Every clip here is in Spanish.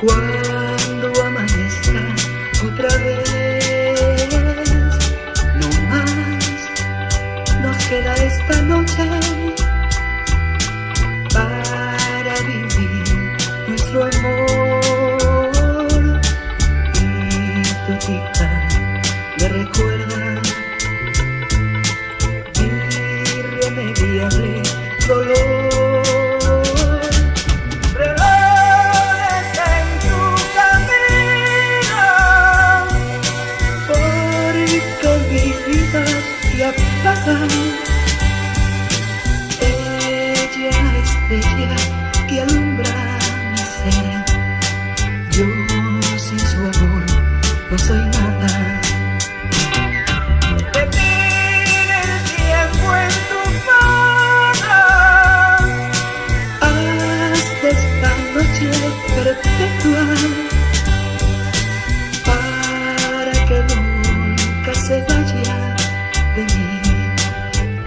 Cuando amanezca otra vez, no más nos queda esta noche para vivir nuestro amor. Y tu tic-tac me recuerda irremediable dolor. Y apaga ella, la estrella que alumbra mi ser. Yo sin su amor no soy nada. Detén el tiempo en tu mano. Haz de esta noche perpetua para que nunca se vaya de mí,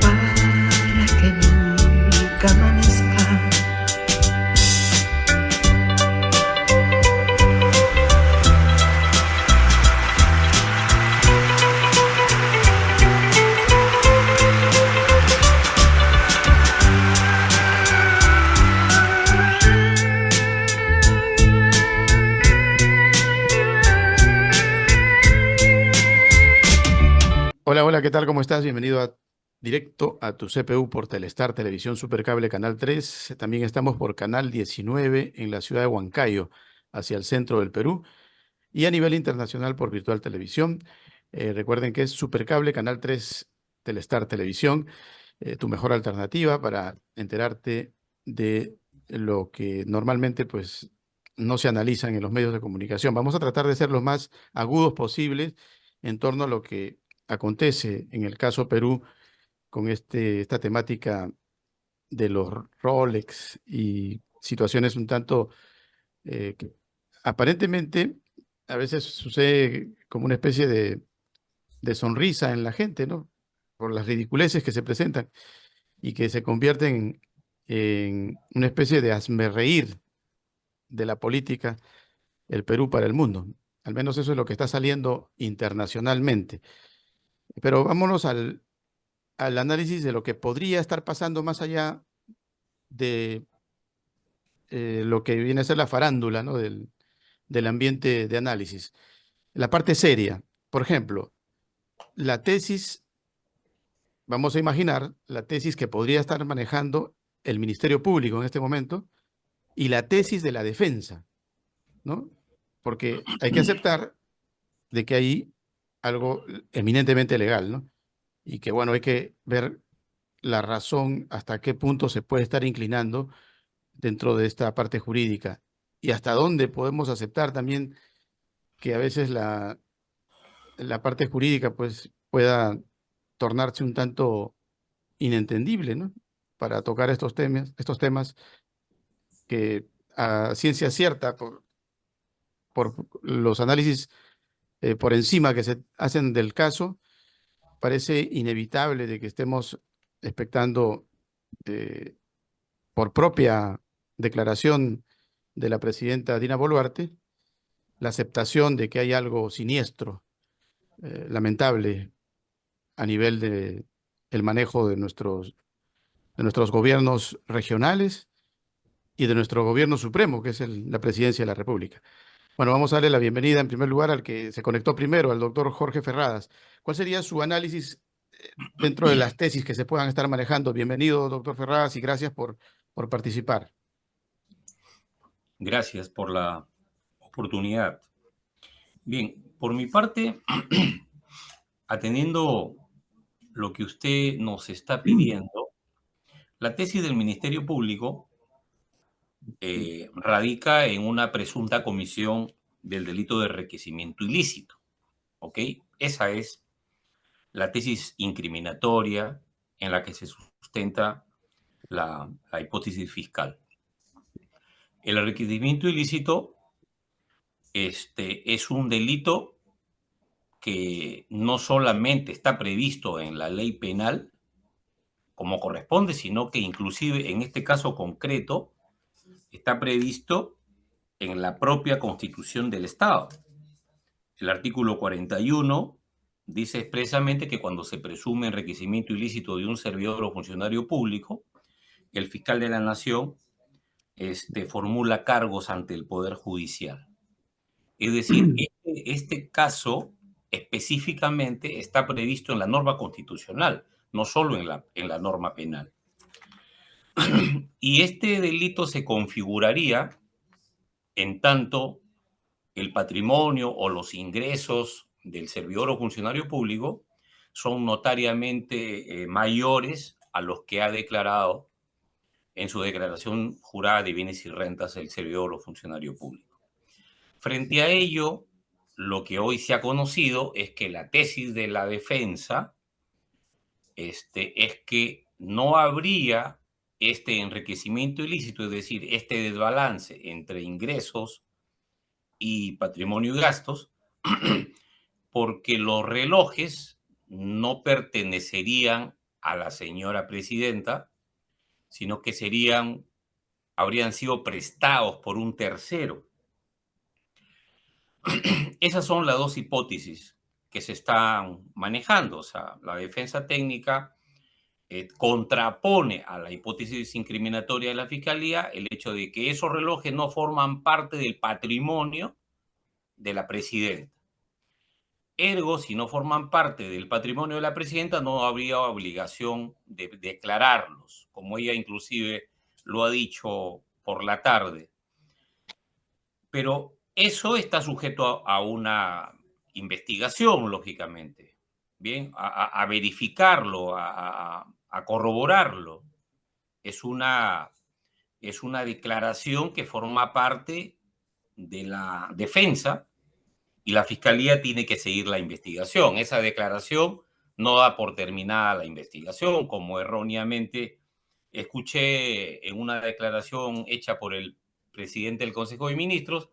para que nunca amanezca. Hola, hola, ¿qué tal? ¿Cómo estás? Bienvenido a directo a tu CPU por Telestar Televisión Supercable Canal 3. También estamos por Canal 19 en la ciudad de Huancayo, hacia el centro del Perú, y a nivel internacional por Virtual Televisión. Recuerden que es Supercable Canal 3 Telestar Televisión, tu mejor alternativa para enterarte de lo que normalmente pues no se analizan en los medios de comunicación. Vamos a tratar de ser los más agudos posibles en torno a lo que acontece en el caso Perú con esta temática de los Rolex y situaciones un tanto que aparentemente a veces sucede como una especie de sonrisa en la gente, ¿no? Por las ridiculeces que se presentan y que se convierten en una especie de hazmerreír de la política, el Perú para el mundo. Al menos eso es lo que está saliendo internacionalmente. Pero vámonos al análisis de lo que podría estar pasando más allá de lo que viene a ser la farándula, ¿no? del ambiente de análisis. La parte seria, por ejemplo, la tesis, vamos a imaginar la tesis que podría estar manejando el Ministerio Público en este momento y la tesis de la defensa, ¿no? Porque hay que aceptar de que hay algo eminentemente legal, ¿no? Y que, bueno, hay que ver la razón hasta qué punto se puede estar inclinando dentro de esta parte jurídica y hasta dónde podemos aceptar también que a veces la parte jurídica pues pueda tornarse un tanto inentendible, ¿no? Para tocar estos temas que a ciencia cierta, por los análisis por encima que se hacen del caso, parece inevitable de que estemos expectando por propia declaración de la presidenta Dina Boluarte, la aceptación de que hay algo siniestro, lamentable, a nivel de el manejo de nuestros gobiernos regionales y de nuestro gobierno supremo, que es la presidencia de la República. Bueno, vamos a darle la bienvenida en primer lugar al que se conectó primero, al doctor Jorge Ferradas. ¿Cuál sería su análisis dentro de las tesis que se puedan estar manejando? Bienvenido, doctor Ferradas, y gracias por participar. Gracias por la oportunidad. Bien, por mi parte, atendiendo lo que usted nos está pidiendo, la tesis del Ministerio Público radica en una presunta comisión del delito de enriquecimiento ilícito, ¿ok? Esa es la tesis incriminatoria en la que se sustenta la hipótesis fiscal. El enriquecimiento ilícito es un delito que no solamente está previsto en la ley penal como corresponde, sino que inclusive en este caso concreto está previsto en la propia Constitución del Estado. El artículo 41 dice expresamente que cuando se presume enriquecimiento ilícito de un servidor o funcionario público, el fiscal de la Nación formula cargos ante el Poder Judicial. Es decir, este caso específicamente está previsto en la norma constitucional, no solo en la norma penal. Y este delito se configuraría en tanto el patrimonio o los ingresos del servidor o funcionario público son notariamente mayores a los que ha declarado en su declaración jurada de bienes y rentas el servidor o funcionario público. Frente a ello, lo que hoy se ha conocido es que la tesis de la defensa es que no habría este enriquecimiento ilícito, es decir, este desbalance entre ingresos y patrimonio y gastos, porque los relojes no pertenecerían a la señora presidenta, sino que habrían sido prestados por un tercero. Esas son las dos hipótesis que se están manejando. O sea, la defensa técnica contrapone a la hipótesis incriminatoria de la Fiscalía el hecho de que esos relojes no forman parte del patrimonio de la presidenta. Ergo, si no forman parte del patrimonio de la presidenta, no habría obligación de declararlos, como ella inclusive lo ha dicho por la tarde. Pero eso está sujeto a una investigación, lógicamente, ¿bien? A verificarlo, a corroborarlo. Es una declaración que forma parte de la defensa y la Fiscalía tiene que seguir la investigación. Esa declaración no da por terminada la investigación, como erróneamente escuché en una declaración hecha por el presidente del Consejo de Ministros,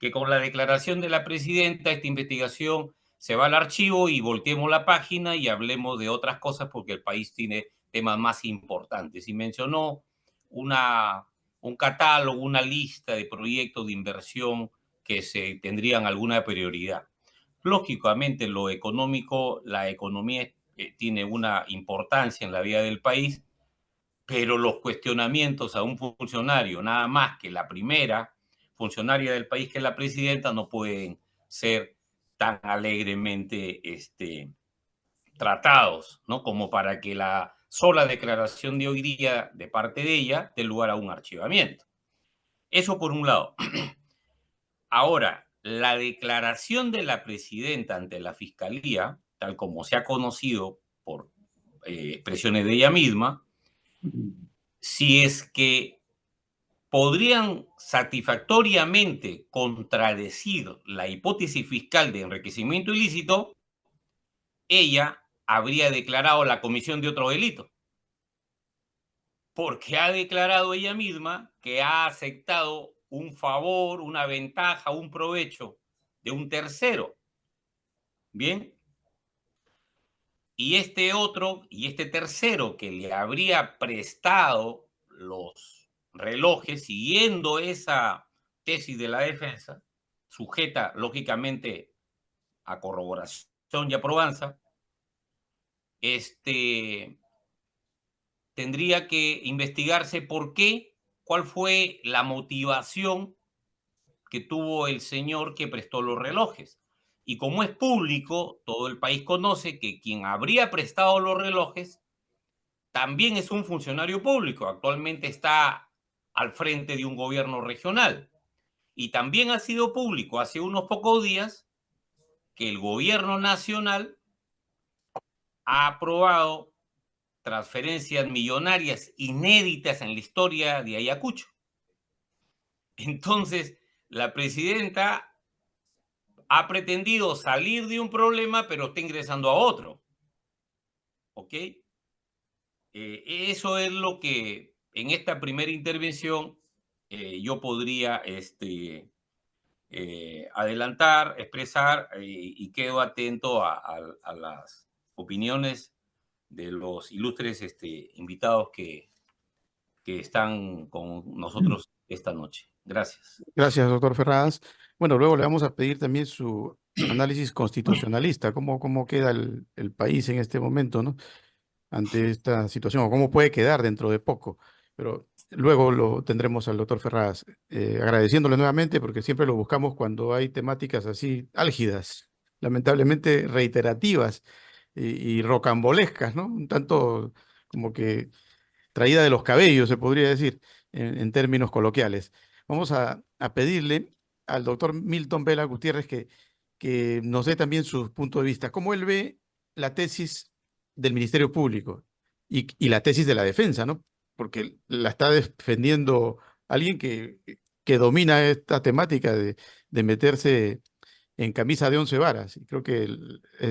que con la declaración de la presidenta esta investigación se va al archivo y volteemos la página y hablemos de otras cosas porque el país tiene temas más importantes. Y mencionó un catálogo, una lista de proyectos de inversión que tendrían alguna prioridad. Lógicamente, lo económico, la economía tiene una importancia en la vida del país, pero los cuestionamientos a un funcionario, nada más que la primera funcionaria del país, que es la presidenta, no pueden ser tan alegremente tratados, ¿no? Como para que la sola declaración de hoy día de parte de ella dé lugar a un archivamiento. Eso por un lado. Ahora, la declaración de la presidenta ante la Fiscalía, tal como se ha conocido por expresiones de ella misma, si es que podrían satisfactoriamente contradecir la hipótesis fiscal de enriquecimiento ilícito, ella habría declarado la comisión de otro delito, porque ha declarado ella misma que ha aceptado un favor, una ventaja, un provecho de un tercero. Bien. Y este tercero que le habría prestado los relojes, siguiendo esa tesis de la defensa, sujeta lógicamente a corroboración y a probanza, tendría que investigarse cuál fue la motivación que tuvo el señor que prestó los relojes. Y como es público, todo el país conoce que quien habría prestado los relojes también es un funcionario público. Actualmente está al frente de un gobierno regional. Y también ha sido público hace unos pocos días que el gobierno nacional ha aprobado transferencias millonarias inéditas en la historia de Ayacucho. Entonces, la presidenta ha pretendido salir de un problema, pero está ingresando a otro. ¿Ok? Eso es lo que en esta primera intervención yo podría adelantar, expresar y quedo atento a las opiniones de los ilustres invitados que están con nosotros esta noche. Gracias. Gracias, doctor Ferradas. Bueno, luego le vamos a pedir también su análisis constitucionalista, cómo queda el país en este momento, ¿no? Ante esta situación, o cómo puede quedar dentro de poco. Pero luego lo tendremos al doctor Ferraz, agradeciéndole nuevamente porque siempre lo buscamos cuando hay temáticas así álgidas, lamentablemente reiterativas y rocambolescas, ¿no? Un tanto como que traída de los cabellos, se podría decir, en términos coloquiales. Vamos a pedirle al doctor Milton Vela Gutiérrez que nos dé también su punto de vista, cómo él ve la tesis del Ministerio Público y la tesis de la defensa, ¿no? Porque la está defendiendo alguien que domina esta temática de meterse en camisa de 11 varas. Y creo que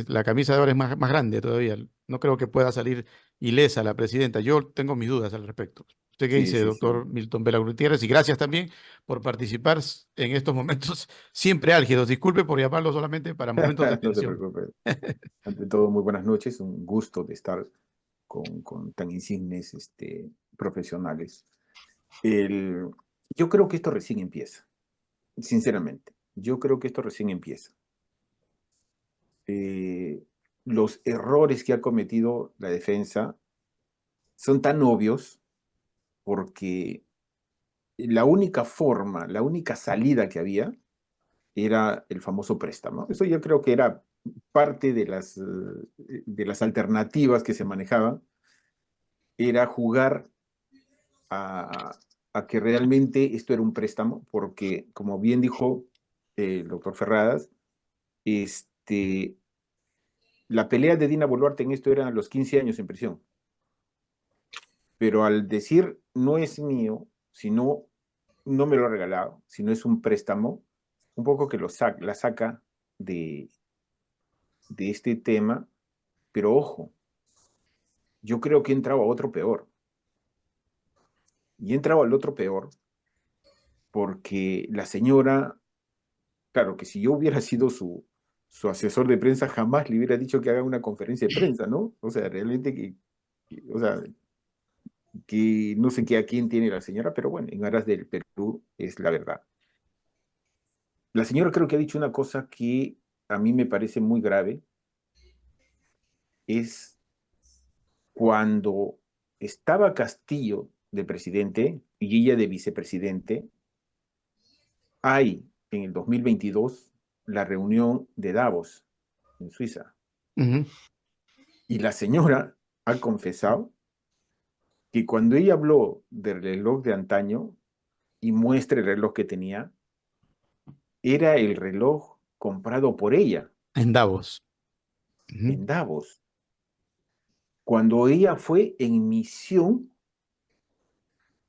la camisa de ahora es más grande todavía. No creo que pueda salir ilesa la presidenta. Yo tengo mis dudas al respecto. ¿Usted qué Sí, dice, sí, doctor sí. Milton Vela Gutiérrez? Y gracias también por participar en estos momentos siempre álgidos. Disculpe por llamarlo solamente para momentos de No se tensión. preocupe. Ante todo, muy buenas noches. Un gusto de estar con tan insignes profesionales. El, yo creo que esto recién empieza, sinceramente. Yo creo que esto recién empieza. Eh, los errores que ha cometido la defensa son tan obvios porque la única forma, la única salida que había era el famoso préstamo. Eso yo creo que era parte de las alternativas que se manejaban, era jugar a, a que realmente esto era un préstamo, porque como bien dijo el doctor Ferradas, la pelea de Dina Boluarte en esto era a los 15 años en prisión. Pero al decir no es mío, sino no me lo ha regalado, sino es un préstamo, un poco que la saca de este tema, pero ojo, yo creo que he entrado a otro peor. Y he entrado al otro peor porque la señora, claro que si yo hubiera sido su asesor de prensa, jamás le hubiera dicho que haga una conferencia de prensa, ¿no? O sea, realmente o sea, que no sé qué a quién tiene la señora, pero bueno, en aras del Perú es la verdad. La señora creo que ha dicho una cosa que a mí me parece muy grave, es cuando estaba Castillo de presidente y ella de vicepresidente, hay en el 2022 la reunión de Davos en Suiza. Ujú. Y la señora ha confesado que cuando ella habló del reloj de antaño y muestra el reloj que tenía, era el reloj comprado por ella En Davos. Ujú. en Davos, cuando ella fue en misión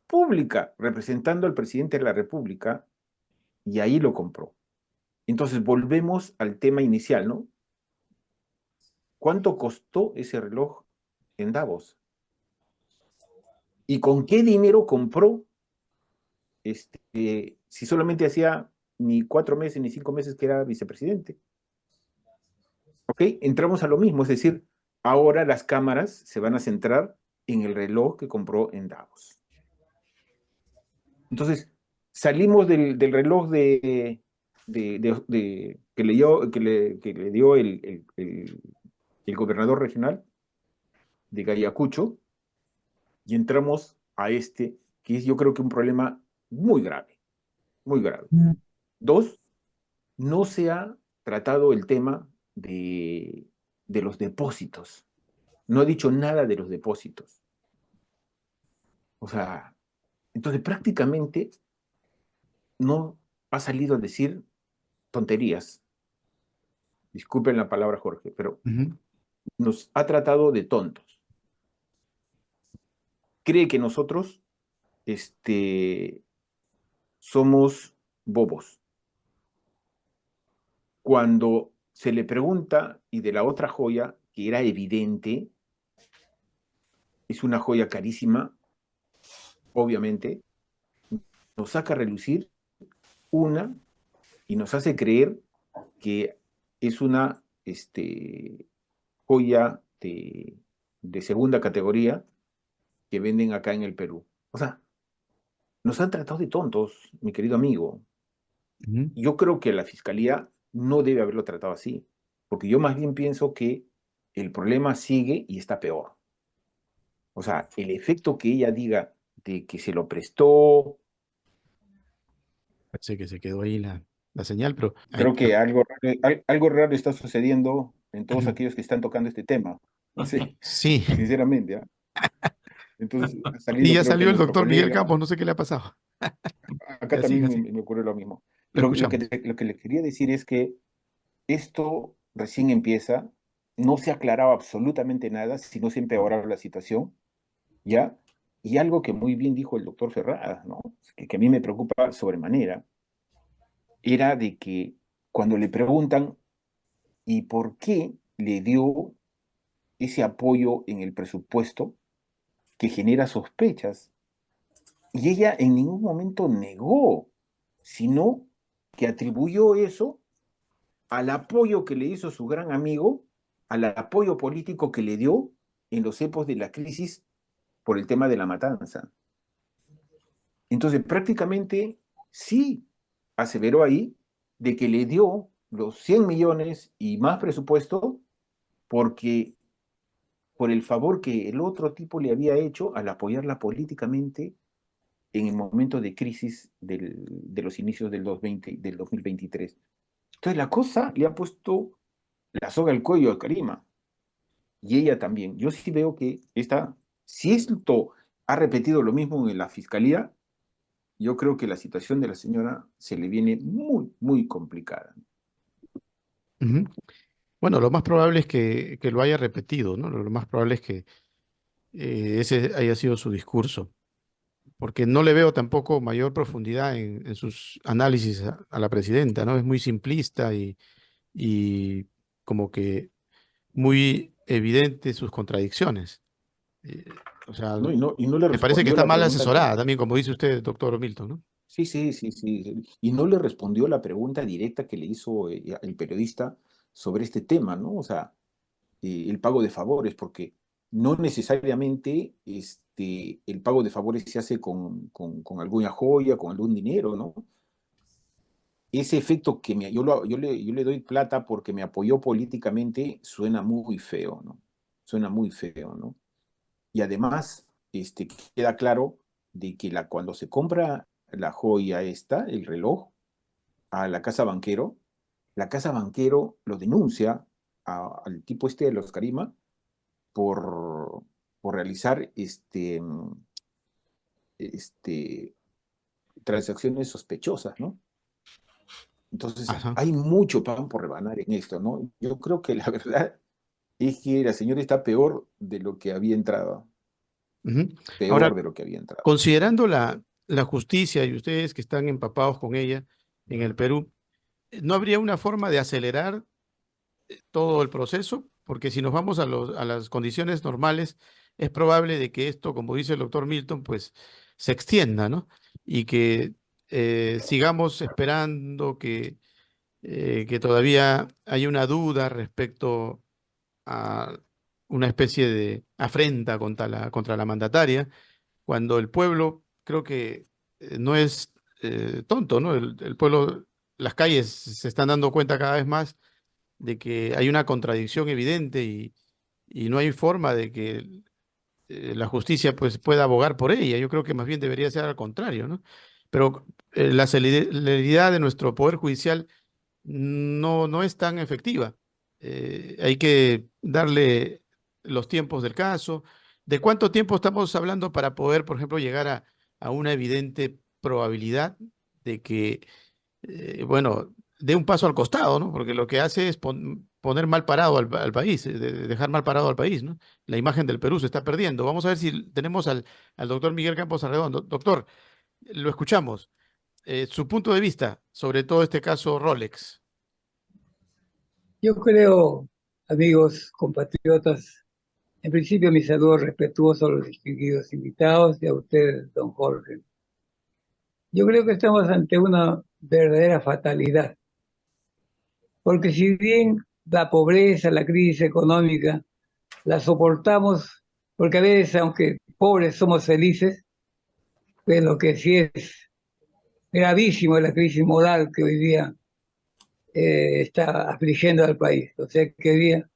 pública representando al presidente de la República y ahí lo compró. Entonces volvemos al tema inicial, ¿no? ¿Cuánto costó ese reloj en Davos? ¿Y con qué dinero compró? Si solamente hacía ni 4 meses ni 5 meses que era vicepresidente. ¿Ok? Entramos a lo mismo, es decir, ahora las cámaras se van a centrar en el reloj que compró en Davos. Entonces, salimos del reloj que le dio el gobernador regional de Ayacucho y entramos a que es yo creo que un problema muy grave, muy grave. Dos, no se ha tratado el tema de los depósitos. No ha dicho nada de los depósitos. O sea, entonces prácticamente no ha salido a decir tonterías. Disculpen la palabra, Jorge, pero Ujú. nos ha tratado de tontos. Cree que nosotros somos bobos. Cuando se le pregunta, y de la otra joya, que era evidente, es una joya carísima, obviamente, nos saca a relucir una y nos hace creer que es una joya de segunda categoría que venden acá en el Perú. O sea, nos han tratado de tontos, mi querido amigo. Ujú. Yo creo que la fiscalía no debe haberlo tratado así, porque yo más bien pienso que el problema sigue y está peor. O sea, el efecto que ella diga de que se lo prestó, Parece que se quedó ahí la señal, pero creo que algo raro está sucediendo en todos aquellos que están tocando este tema. Sí, sí, sinceramente, ¿ah? Entonces, ha y salido ya creo que salió el nuestro doctor Miguel colega, Campos, no sé qué le ha pasado. acá Ya siga también así, me ocurrió lo mismo. lo Lo que, escuchamos. lo que le quería decir es que esto recién empieza, no se aclaraba absolutamente nada, sino se empeoraba la situación, ¿ya? Y algo que muy bien dijo el doctor Ferraz, ¿no? Que a mí me preocupa sobremanera, era de que cuando le preguntan, ¿y por qué le dio ese apoyo en el presupuesto que genera sospechas? Y ella en ningún momento negó, sino que atribuyó eso al apoyo que le hizo su gran amigo, al apoyo político que le dio en los épocas de la crisis por el tema de la matanza. Entonces, prácticamente sí aseveró ahí de que le dio los 100 millones y más presupuesto porque por el favor que el otro tipo le había hecho al apoyarla políticamente en el momento de crisis de los inicios del 2023. Entonces la cosa le ha puesto la soga al cuello a Karima y ella también. Yo sí veo que si esto ha repetido lo mismo en la fiscalía, yo creo que la situación de la señora se le viene muy, muy complicada. Ujú. Bueno, lo más probable es que lo haya repetido, ¿no? Lo más probable es que ese haya sido su discurso, porque no le veo tampoco mayor profundidad en sus análisis a la presidenta, ¿no? Es muy simplista y como que muy evidente sus contradicciones. Eh, o sea, ¿No? Y no le me parece que respondió está la mal pregunta que... asesorada también, como dice usted, doctor Milton, ¿no? Sí, sí, sí, sí. Y no le respondió la pregunta directa que le hizo el periodista sobre este tema, ¿no? O sea, el pago de favores, porque no necesariamente el pago de favores se hace con alguna joya, con algún dinero, ¿no? Ese efecto que yo le doy plata porque me apoyó políticamente suena muy feo, ¿no? Suena muy feo, ¿no? Y además, queda claro de que cuando se compra la joya esta, el reloj, a la casa banquero lo denuncia al tipo de los Karima por, por realizar este, transacciones sospechosas, ¿no? Entonces, Ajá. hay mucho pan por rebanar en esto, ¿no? Yo creo que la verdad es que la señora está peor de lo que había entrado, Ujú. peor Ahora, de lo que había entrado. considerando la justicia y ustedes que están empapados con ella en el Perú, ¿no habría una forma de acelerar todo el proceso? Porque si nos vamos a las condiciones normales, es probable de que esto, como dice el doctor Milton, pues se extienda, ¿no? Y que sigamos esperando que todavía hay una duda respecto a una especie de afrenta contra la mandataria, cuando el pueblo creo que no es tonto, ¿no? El pueblo, las calles se están dando cuenta cada vez más de que hay una contradicción evidente y no hay forma de que la justicia pues pueda abogar por ella. Yo creo que más bien debería ser al contrario, ¿no? Pero la celeridad de nuestro poder judicial no es tan efectiva. Hay que darle los tiempos del caso. ¿De cuánto tiempo estamos hablando para poder, por ejemplo, llegar a una evidente probabilidad de que bueno, dé un paso al costado, ¿no? Porque lo que hace es poner mal parado al país, dejar mal parado al país, ¿no? La imagen del Perú se está perdiendo. Vamos a ver si tenemos al doctor Miguel Campos Arredondo. Doctor, lo escuchamos. Su punto de vista sobre todo este caso Rolex. Yo creo, amigos, compatriotas, en principio mi saludo respetuoso a los distinguidos invitados y a ustedes, don Jorge. Yo creo que estamos ante una verdadera fatalidad, porque si bien la pobreza, la crisis económica, la soportamos, porque a veces, aunque pobres, somos felices, Pero lo que sí es gravísimo es la crisis moral que hoy día está afligiendo al país. O sea, que hoy día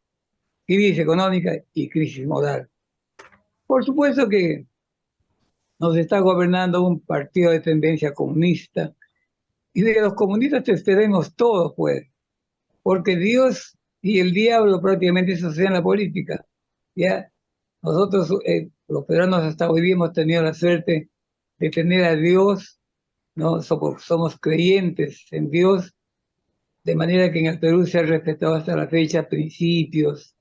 crisis económica y crisis moral. Por supuesto que nos está gobernando un partido de tendencia comunista, y de los comunistas te esperemos todos, pues, porque Dios y el diablo prácticamente se asocian en la política. Ya nosotros, los peruanos, hasta hoy día hemos tenido la suerte de tener a Dios, ¿no? Somos creyentes en Dios, de manera que en el Perú se han respetado hasta la fecha principios,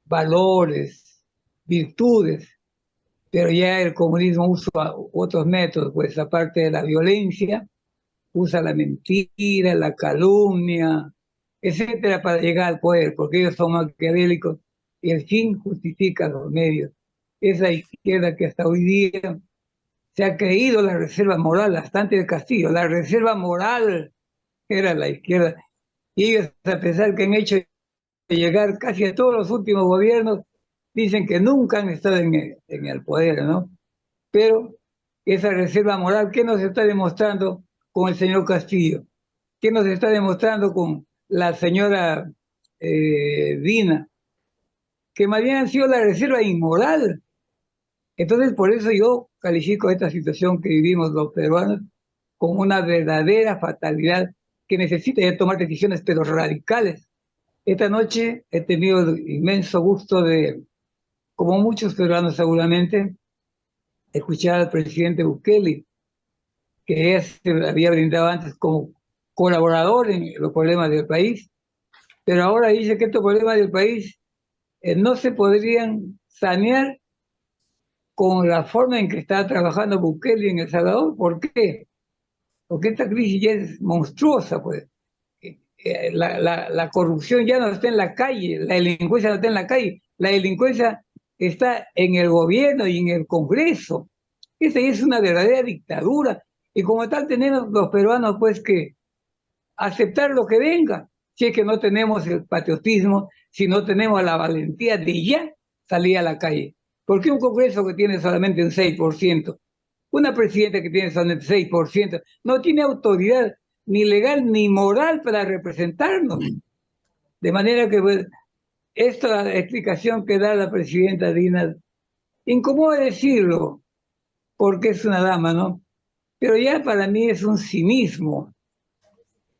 valores, virtudes, pero ya el comunismo usa otros métodos, pues aparte de la violencia, usa la mentira, la calumnia, etcétera, para llegar al poder, porque ellos son maquiavélicos y el fin justifica los medios. Esa izquierda que hasta hoy día se ha creído la reserva moral, hasta antes del Castillo, la reserva moral era la izquierda. Y ellos, a pesar que han hecho llegar casi a todos los últimos gobiernos, dicen que nunca han estado en el poder, ¿no? Pero esa reserva moral, ¿qué nos está demostrando con el señor Castillo? ¿Qué nos está demostrando con la señora Dina? Que más bien han sido la reserva inmoral. Entonces, por eso yo califico esta situación que vivimos los peruanos como una verdadera fatalidad que necesita ya tomar decisiones, pero radicales. Esta noche he tenido el inmenso gusto de, como muchos peruanos seguramente, escuchar al presidente Bukele, que ya se había brindado antes como colaborador en los problemas del país, pero ahora dice que estos problemas del país no se podrían sanear con la forma en que está trabajando Bukele en El Salvador. ¿Por qué? Porque esta crisis ya es monstruosa, pues. La corrupción ya no está en la calle, la delincuencia no está en la calle, la delincuencia está en el gobierno y en el Congreso. Esa es una verdadera dictadura. Y como tal tenemos los peruanos pues que aceptar lo que venga, si es que no tenemos el patriotismo, si no tenemos la valentía de ya salir a la calle. Porque un Congreso que tiene solamente un 6%, una presidenta que tiene solamente 6%, no tiene autoridad ni legal ni moral para representarnos. De manera que pues, esta explicación que da la presidenta Dina, incomoda decirlo, porque es una dama, ¿no? Pero ya para mí es un cinismo.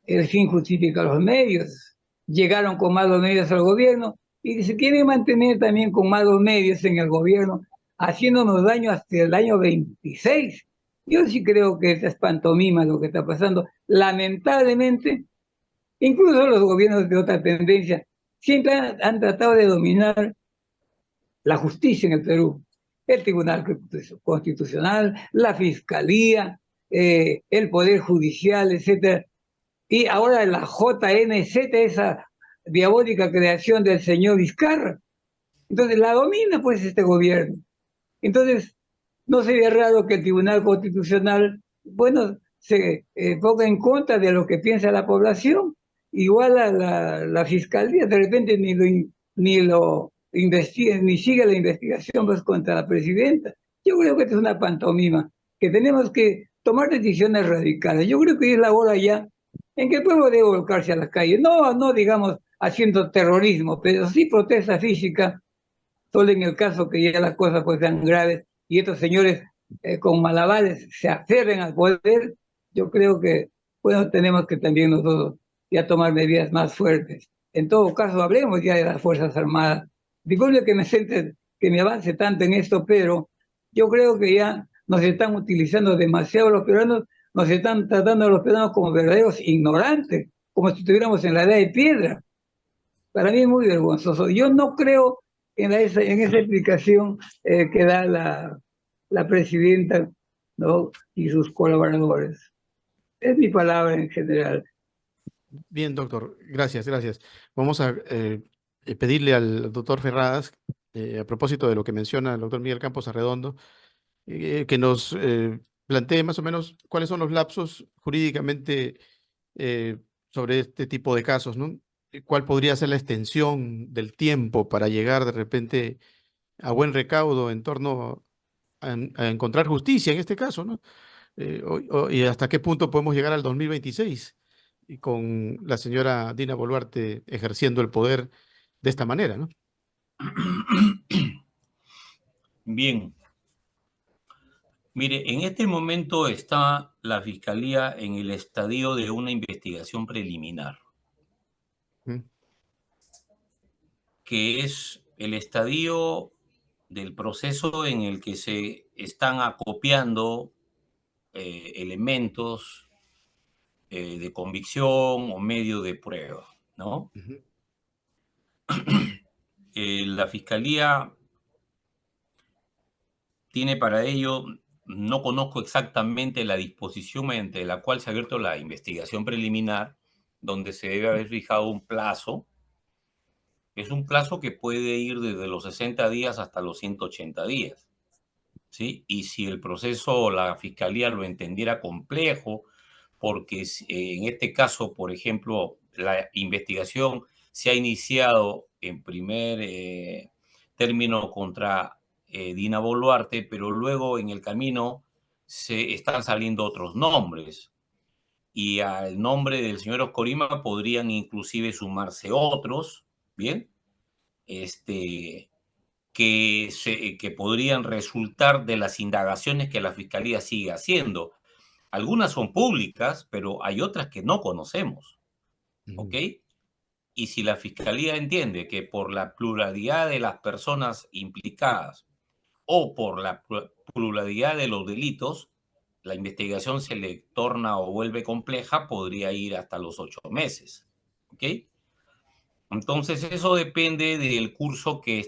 El fin justifica los medios. Llegaron con malos medios al gobierno y se quieren mantener también con malos medios en el gobierno, haciéndonos daño hasta el año 26. Yo sí creo que es pantomima lo que está pasando. Lamentablemente, incluso los gobiernos de otra tendencia siempre han tratado de dominar la justicia en el Perú. El Tribunal Constitucional, la Fiscalía, el Poder Judicial, etcétera. Y ahora la JNZ, esa diabólica creación del señor Vizcarra. Entonces la domina pues este gobierno. Entonces no sería raro que el Tribunal Constitucional, bueno, se ponga en contra de lo que piensa la población. Igual a la Fiscalía de repente ni lo investiga, ni sigue la investigación pues, contra la presidenta. Yo creo que esto es una pantomima, que tenemos que tomar decisiones radicales. Yo creo que es la hora ya en que el pueblo debe volcarse a las calles, no digamos haciendo terrorismo, pero sí protesta física, solo en el caso que ya las cosas pues sean graves y estos señores con malabares se aferren al poder. Yo creo que, bueno, tenemos que también nosotros ya tomar medidas más fuertes. En todo caso, hablemos ya de las Fuerzas Armadas. Disculpe que que me avance tanto en esto, pero yo creo que ya nos están utilizando demasiado los peruanos, nos están tratando a los peruanos como verdaderos ignorantes, como si estuviéramos en la edad de piedra. Para mí es muy vergonzoso. Yo no creo en esa explicación que da la presidenta, ¿no? Y sus colaboradores. Es mi palabra en general. Bien, doctor. Gracias, gracias. Vamos a pedirle al doctor Ferradas, a propósito de lo que menciona el doctor Miguel Campos Arredondo, que nos plantee más o menos cuáles son los lapsos jurídicamente sobre este tipo de casos, ¿no? ¿Cuál podría ser la extensión del tiempo para llegar de repente a buen recaudo en torno a encontrar justicia en este caso, ¿no? Y hasta qué punto podemos llegar al 2026 y con la señora Dina Boluarte ejerciendo el poder de esta manera, ¿no? Bien. Mire, en este momento está la Fiscalía en el estadio de una investigación preliminar, Mm, que es el estadio del proceso en el que se están acopiando elementos de convicción o medio de prueba, ¿no? ujú, La Fiscalía tiene para ello, no conozco exactamente la disposición mediante la cual se ha abierto la investigación preliminar, donde se debe haber fijado un plazo. Es un plazo que puede ir desde los 60 días hasta los 180 días, ¿sí? Y si el proceso o la Fiscalía lo entendiera complejo, porque en este caso, por ejemplo, la investigación se ha iniciado en primer término contra Dina Boluarte, pero luego en el camino se están saliendo otros nombres. Y al nombre del señor Oscorima podrían inclusive sumarse otros, ¿bien? Que podrían resultar de las indagaciones que la Fiscalía sigue haciendo. Algunas son públicas, pero hay otras que no conocemos, ¿ok? ujú. Y si la Fiscalía entiende que por la pluralidad de las personas implicadas o por la pluralidad de los delitos, la investigación se le torna o vuelve compleja, podría ir hasta los 8 meses, ¿ok? Entonces, eso depende del curso que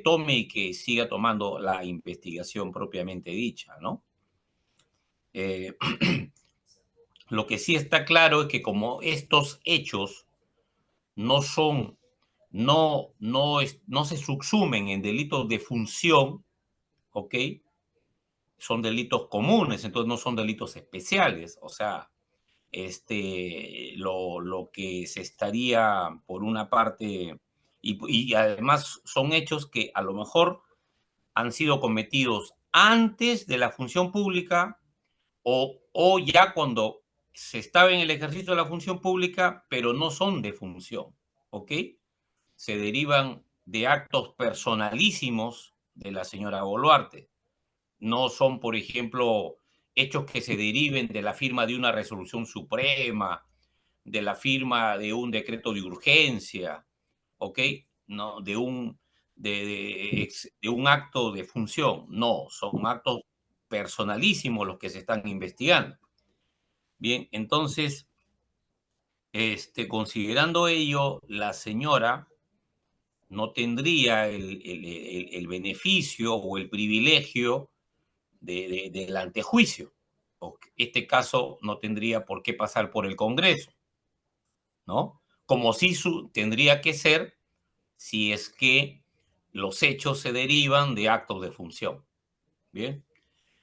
tome y que siga tomando la investigación propiamente dicha, ¿no? Eh, lo que sí está claro es que como estos hechos no son, no se subsumen en delitos de función, ¿ok? Son delitos comunes, entonces no son delitos especiales, o sea, lo que se estaría por una parte, y además son hechos que a lo mejor han sido cometidos antes de la función pública o ya cuando se estaba en el ejercicio de la función pública, pero no son de función, ¿ok? Se derivan de actos personalísimos de la señora Boluarte. No son, por ejemplo, hechos que se deriven de la firma de una resolución suprema, de la firma de un decreto de urgencia, ¿ok? No, de un acto de función. No, son actos personalísimos los que se están investigando. Bien, entonces, considerando ello, la señora no tendría el beneficio o el privilegio del antejuicio. Este caso no tendría por qué pasar por el Congreso, ¿no? Como si tendría que ser si es que los hechos se derivan de actos de función. Bien.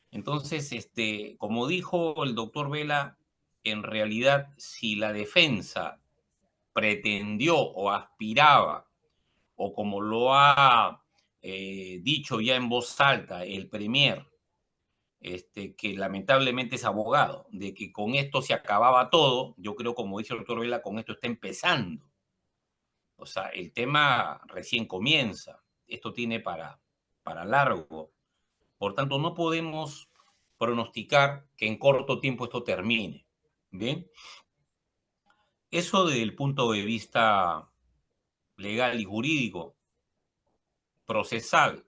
Entonces, como dijo el doctor Vela, en realidad, si la defensa pretendió o aspiraba, o como lo ha dicho ya en voz alta el premier, que lamentablemente es abogado, de que con esto se acababa todo, yo creo, como dice el doctor Vela, con esto está empezando. O sea, el tema recién comienza. Esto tiene para largo. Por tanto, no podemos pronosticar que en corto tiempo esto termine. Bien. Eso desde el punto de vista legal y jurídico, procesal.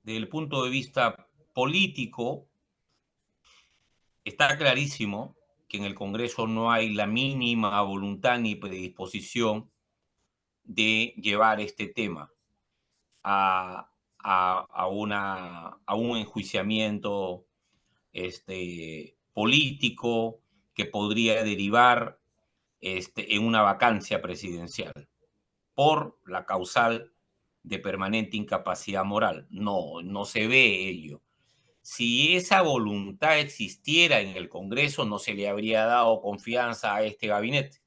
Desde el punto de vista político, está clarísimo que en el Congreso no hay la mínima voluntad ni predisposición de llevar este tema a un enjuiciamiento político que podría derivar en una vacancia presidencial por la causal de permanente incapacidad moral. No, no se ve ello. Si esa voluntad existiera en el Congreso, no se le habría dado confianza a este gabinete,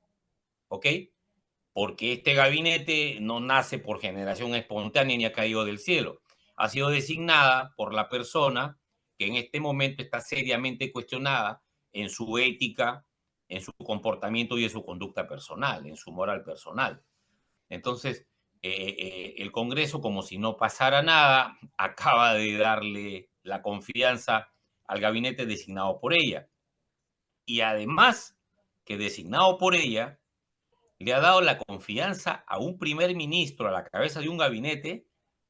¿ok? Porque este gabinete no nace por generación espontánea ni ha caído del cielo. ha sido designada por la persona que en este momento está seriamente cuestionada en su ética, en su comportamiento y en su conducta personal, en su moral personal. Entonces, el Congreso, como si no pasara nada, acaba de darle la confianza al gabinete designado por ella. Y además que designado por ella, le ha dado la confianza a un primer ministro a la cabeza de un gabinete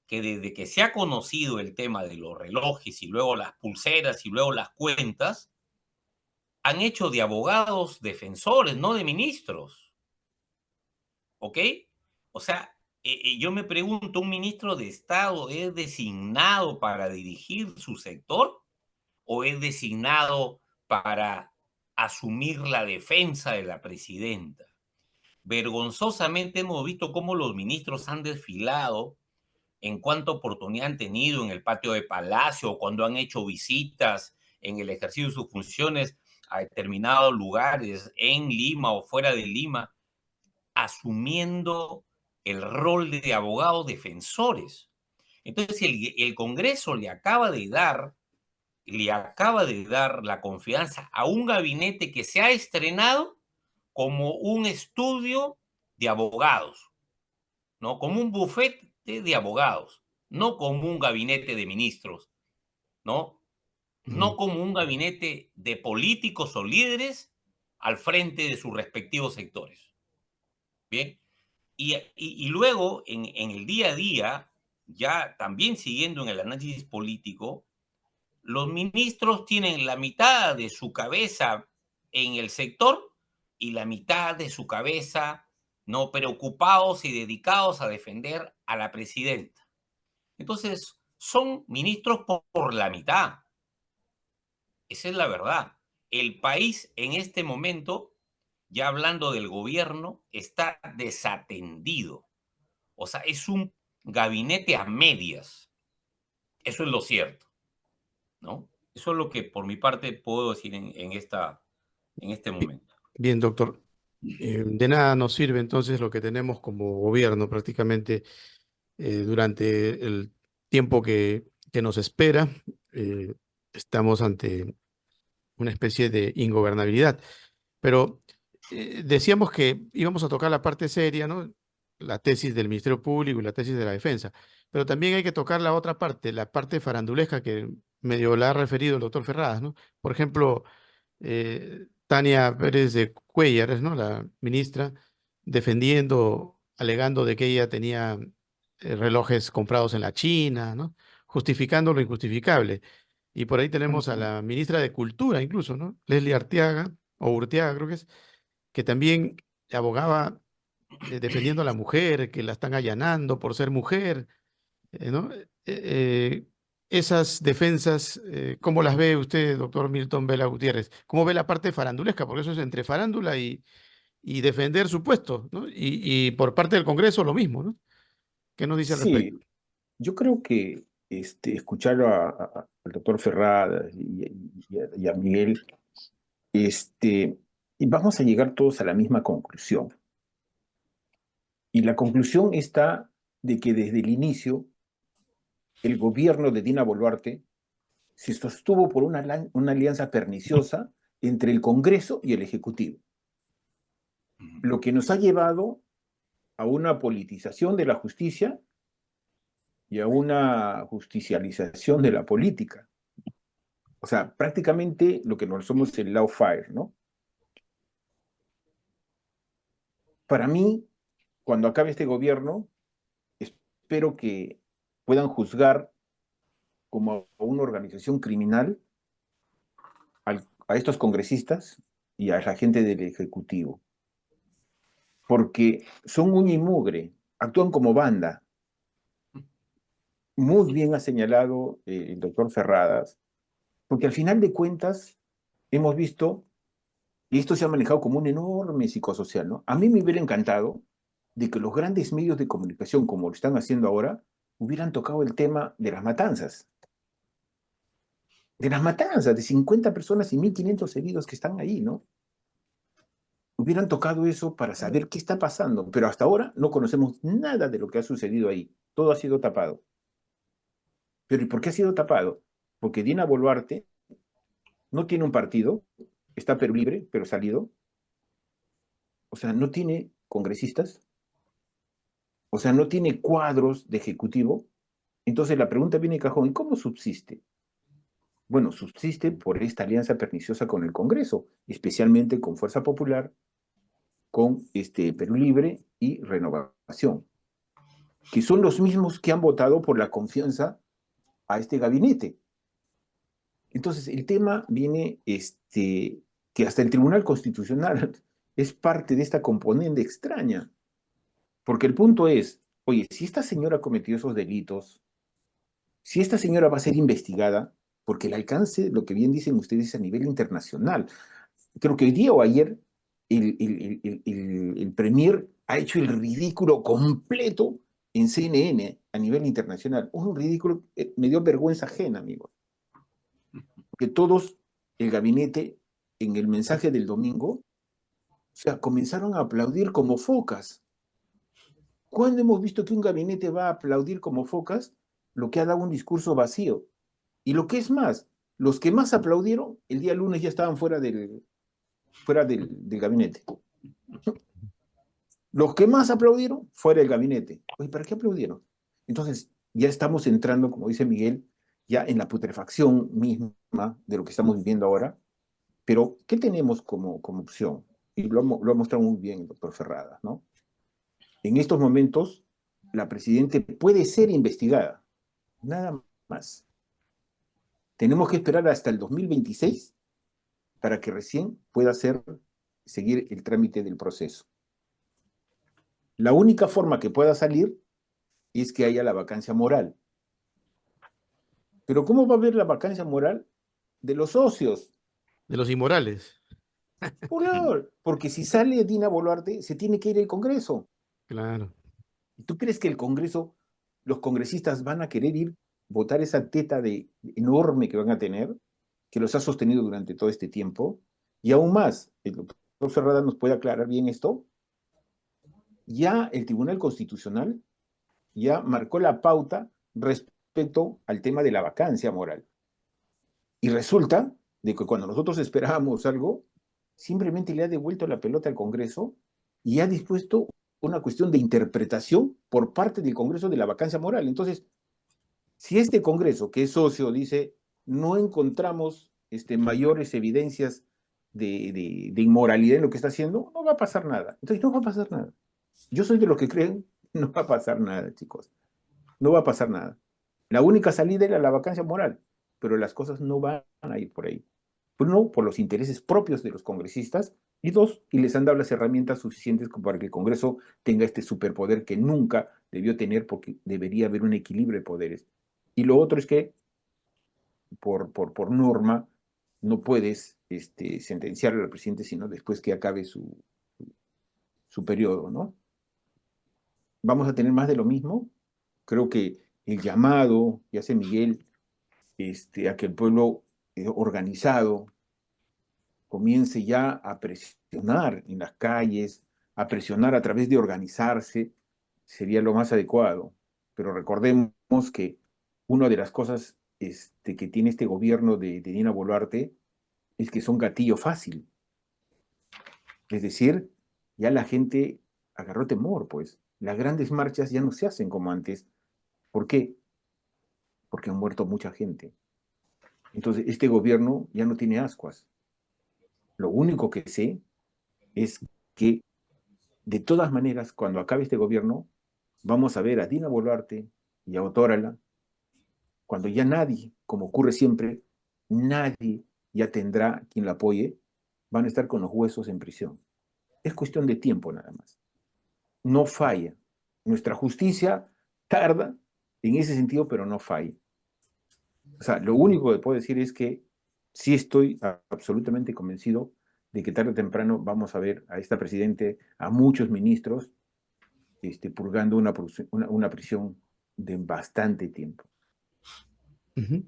que desde que se ha conocido el tema de los relojes y luego las pulseras y luego las cuentas, han hecho de abogados defensores, no de ministros. ¿Ok? O sea, yo me pregunto, ¿un ministro de Estado es designado para dirigir su sector o es designado para asumir la defensa de la presidenta? Vergonzosamente hemos visto cómo los ministros han desfilado en cuánta oportunidad han tenido en el patio de Palacio o cuando han hecho visitas en el ejercicio de sus funciones a determinados lugares en Lima o fuera de Lima, asumiendo el rol de abogados defensores. Entonces el Congreso le acaba de dar la confianza a un gabinete que se ha estrenado como un estudio de abogados, ¿no? Como un bufete de abogados, no como un gabinete de ministros, ¿no? No como un gabinete de políticos o líderes al frente de sus respectivos sectores. Bien. Y luego, en el día a día, ya también siguiendo en el análisis político, los ministros tienen la mitad de su cabeza en el sector y la mitad de su cabeza no preocupados y dedicados a defender a la presidenta. Entonces, son ministros por la mitad. Esa es la verdad. El país en este momento, ya hablando del gobierno, está desatendido. O sea, es un gabinete a medias. Eso es lo cierto, ¿no? Eso es lo que por mi parte puedo decir en este momento. Bien, doctor. De nada nos sirve entonces lo que tenemos como gobierno prácticamente durante el tiempo que nos espera. Estamos ante una especie de ingobernabilidad. Pero decíamos que íbamos a tocar la parte seria, ¿no? La tesis del Ministerio Público y la tesis de la Defensa. Pero también hay que tocar la otra parte, la parte farandulesca que medio la ha referido el doctor Ferradas, ¿no? Por ejemplo, Tania Pérez de Cuéllar, ¿no? La ministra, defendiendo, alegando de que ella tenía relojes comprados en la China, ¿no? Justificando lo injustificable. Y por ahí tenemos a la ministra de Cultura incluso, ¿no? Leslie Arteaga, o Urteaga creo que también abogaba defendiendo a la mujer, que la están allanando por ser mujer, ¿no? Esas defensas, ¿cómo las ve usted, doctor Milton Vela Gutiérrez? ¿Cómo ve la parte farandulesca? Porque eso es entre farándula y defender su puesto, ¿no? Y por parte del Congreso lo mismo, ¿no? ¿Qué nos dice al respecto? Sí, yo creo que escuchar al doctor Ferrada y a Miguel, y vamos a llegar todos a la misma conclusión. Y la conclusión está de que desde el inicio el gobierno de Dina Boluarte se sostuvo por una alianza perniciosa entre el Congreso y el Ejecutivo, lo que nos ha llevado a una politización de la justicia y a una justicialización de la política. O sea, prácticamente lo que nosotros somos el lawfare, ¿no? Para mí, cuando acabe este gobierno, espero que puedan juzgar como a una organización criminal a estos congresistas y a la gente del Ejecutivo. Porque son uña y mugre, actúan como banda. Muy bien ha señalado el doctor Ferradas, porque al final de cuentas hemos visto, y esto se ha manejado como un enorme psicosocial, ¿no? A mí me hubiera encantado de que los grandes medios de comunicación, como lo están haciendo ahora, hubieran tocado el tema de las matanzas. De las matanzas, de 50 personas y 1.500 heridos que están ahí, ¿no? Hubieran tocado eso para saber qué está pasando, pero hasta ahora no conocemos nada de lo que ha sucedido ahí. Todo ha sido tapado. Pero ¿y por qué ha sido tapado? Porque Dina Boluarte no tiene un partido, está Perú Libre, pero salido, o sea, no tiene congresistas, o sea, no tiene cuadros de ejecutivo. Entonces la pregunta viene de cajón, ¿y cómo subsiste? Bueno, subsiste por esta alianza perniciosa con el Congreso, especialmente con Fuerza Popular, con Perú Libre y Renovación, que son los mismos que han votado por la confianza a este gabinete. Entonces, el tema viene que hasta el Tribunal Constitucional es parte de esta componente extraña, porque el punto es, oye, si esta señora cometió esos delitos, si esta señora va a ser investigada, porque el alcance, lo que bien dicen ustedes, es a nivel internacional. Creo que hoy día o ayer el Premier ha hecho el ridículo completo en CNN a nivel internacional. Un ridículo, me dio vergüenza ajena, amigos. Que todos, el gabinete, en el mensaje del domingo, o sea, comenzaron a aplaudir como focas. ¿Cuándo hemos visto que un gabinete va a aplaudir como focas lo que ha dado un discurso vacío? Y lo que es más, los que más aplaudieron, el día lunes ya estaban fuera del gabinete. Los que más aplaudieron, fuera del gabinete. Oye, ¿para qué aplaudieron? Entonces, ya estamos entrando, como dice Miguel, ya en la putrefacción misma de lo que estamos viviendo ahora. Pero, ¿qué tenemos como opción? Y lo ha mostrado muy bien el doctor Ferrada, ¿no? En estos momentos, la presidenta puede ser investigada, nada más. Tenemos que esperar hasta el 2026 para que recién pueda seguir el trámite del proceso. La única forma que pueda salir es que haya la vacancia moral. Pero ¿cómo va a haber la vacancia moral de los socios? De los inmorales. Porque si sale Dina Boluarte, se tiene que ir el Congreso. Claro. ¿Tú crees que el Congreso, los congresistas van a querer ir, votar esa teta enorme que van a tener, que los ha sostenido durante todo este tiempo? Y aún más, el doctor Ferrada nos puede aclarar bien esto, ya el Tribunal Constitucional ya marcó la pauta respecto al tema de la vacancia moral. Y resulta de que cuando nosotros esperábamos algo, simplemente le ha devuelto la pelota al Congreso y ha dispuesto una cuestión de interpretación por parte del Congreso de la vacancia moral. Entonces, si este Congreso, que es socio, dice, no encontramos mayores evidencias de inmoralidad en lo que está haciendo, no va a pasar nada. Entonces, no va a pasar nada. Yo soy de los que creen, no va a pasar nada, chicos. No va a pasar nada. La única salida era la vacancia moral, pero las cosas no van a ir por ahí. Uno, por los intereses propios de los congresistas, y dos, y les han dado las herramientas suficientes como para que el Congreso tenga este superpoder que nunca debió tener porque debería haber un equilibrio de poderes. Y lo otro es que, por norma, no puedes sentenciar al presidente sino después que acabe su periodo, ¿no? Vamos a tener más de lo mismo. Creo que el llamado que hace Miguel a que el pueblo organizado comience ya a presionar en las calles, a presionar a través de organizarse, sería lo más adecuado. Pero recordemos que una de las cosas que tiene este gobierno de Dina Boluarte es que son gatillo fácil. Es decir, ya la gente agarró temor, pues. Las grandes marchas ya no se hacen como antes. ¿Por qué? Porque han muerto mucha gente. Entonces, este gobierno ya no tiene ascuas. Lo único que sé es que, de todas maneras, cuando acabe este gobierno, vamos a ver a Dina Boluarte y a Otórala, cuando ya nadie, como ocurre siempre, nadie ya tendrá quien la apoye, van a estar con los huesos en prisión. Es cuestión de tiempo nada más. No falla. Nuestra justicia tarda en ese sentido, pero no falla. O sea, lo único que puedo decir es que sí estoy absolutamente convencido de que tarde o temprano vamos a ver a esta presidente, a muchos ministros, purgando una prisión de bastante tiempo. Ujú.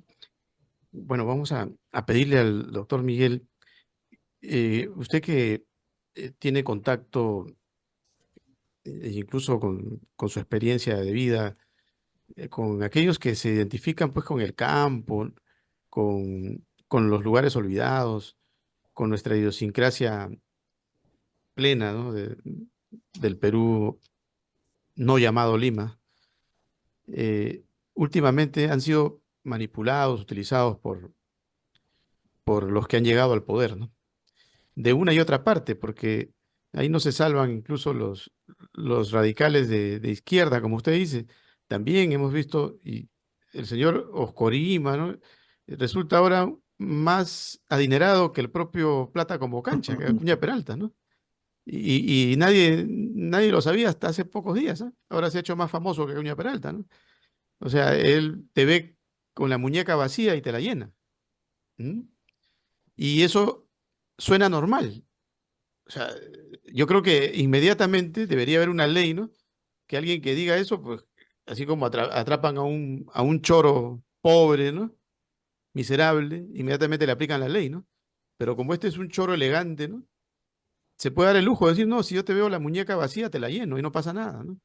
Bueno, vamos a pedirle al doctor Miguel, usted que tiene contacto incluso con su experiencia de vida con aquellos que se identifican pues con el campo, con los lugares olvidados, con nuestra idiosincrasia plena, ¿no? Del Perú no llamado Lima, eh, últimamente han sido manipulados, utilizados por los que han llegado al poder, ¿no? De una y otra parte, porque ahí no se salvan incluso los radicales de izquierda, como usted dice. También hemos visto, y el señor Oscorima, ¿no? Resulta ahora más adinerado que el propio Plata como cancha, que Acuña Peralta, ¿no? Y nadie lo sabía hasta hace pocos días, ¿ah? Ahora se ha hecho más famoso que Acuña Peralta, ¿no? O sea, él te ve con la muñeca vacía y te la llena. ¿Mm? Y eso suena normal. O sea, yo creo que inmediatamente debería haber una ley, ¿no? Que alguien que diga eso, pues, así como atrapan a un choro pobre, ¿no? Miserable, inmediatamente le aplican la ley, ¿no? Pero como este es un choro elegante, ¿no? Se puede dar el lujo de decir, no, si yo te veo la muñeca vacía, te la lleno y no pasa nada, ¿no?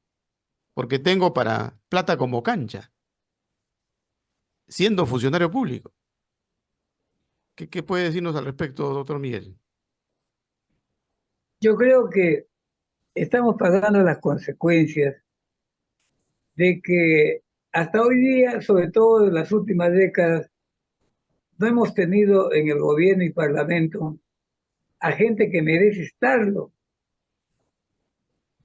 Porque tengo para plata como cancha, siendo funcionario público. ¿Qué puede decirnos al respecto, doctor Miguel? Yo creo que estamos pagando las consecuencias de que hasta hoy día, sobre todo en las últimas décadas, no hemos tenido en el gobierno y parlamento a gente que merece estarlo.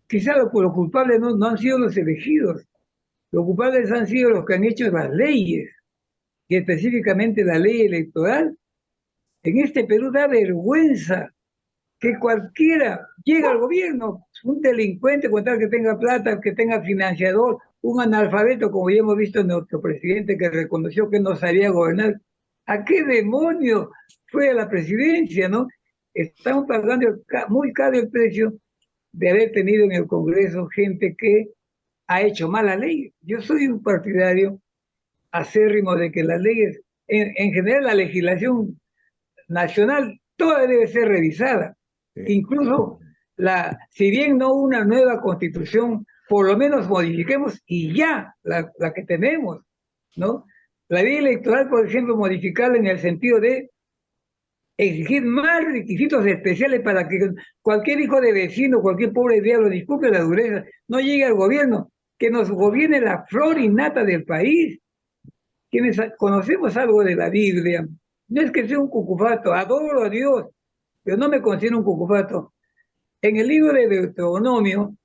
Quizá los culpables no han sido los elegidos, los culpables han sido los que han hecho las leyes, y específicamente la ley electoral. En este Perú da vergüenza que cualquiera llegue al gobierno, un delincuente, con tal que tenga plata, que tenga financiador, un analfabeto, como ya hemos visto en nuestro presidente que reconoció que no sabía gobernar. ¿A qué demonio fue a la presidencia, no? Estamos pagando muy caro el precio de haber tenido en el Congreso gente que ha hecho mala ley. Yo soy un partidario acérrimo de que las leyes, en general la legislación nacional, toda debe ser revisada. Sí. Incluso, si bien no una nueva constitución, por lo menos modifiquemos y ya la que tenemos, ¿no? La ley electoral, por ejemplo, modificarla en el sentido de exigir más requisitos especiales para que cualquier hijo de vecino, cualquier pobre diablo, disculpe la dureza, no llegue al gobierno, que nos gobierne la flor innata del país. Quienes conocemos algo de la Biblia, no es que sea un cucufato, adoro a Dios, pero no me considero un cucufato. En el libro de Deuteronomio,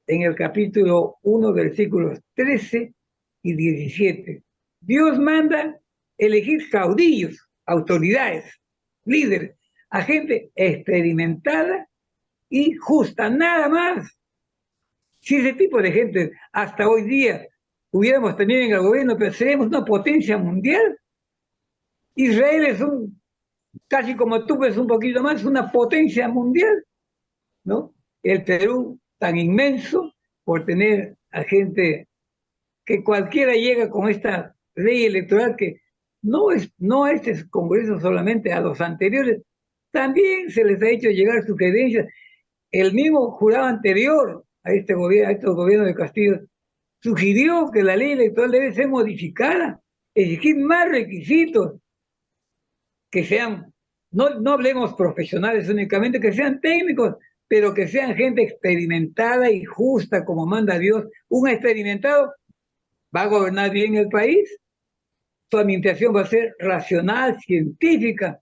en el capítulo 1, versículos 13 y 17, Dios manda elegir caudillos, autoridades, líderes, a gente experimentada y justa, nada más. Si ese tipo de gente hasta hoy día hubiéramos tenido en el gobierno, pero seríamos una potencia mundial. Israel es casi como tú, es un poquito más, una potencia mundial, ¿no? El Perú, tan inmenso, por tener a gente que cualquiera llega con esta ley electoral que no a este Congreso solamente, a los anteriores, también se les ha hecho llegar sugerencias. El mismo jurado anterior a estos gobiernos de Castillo sugirió que la ley electoral debe ser modificada, exigir más requisitos, que sean, no hablemos profesionales únicamente, que sean técnicos, pero que sean gente experimentada y justa como manda Dios. Un experimentado va a gobernar bien el país, su administración va a ser racional, científica,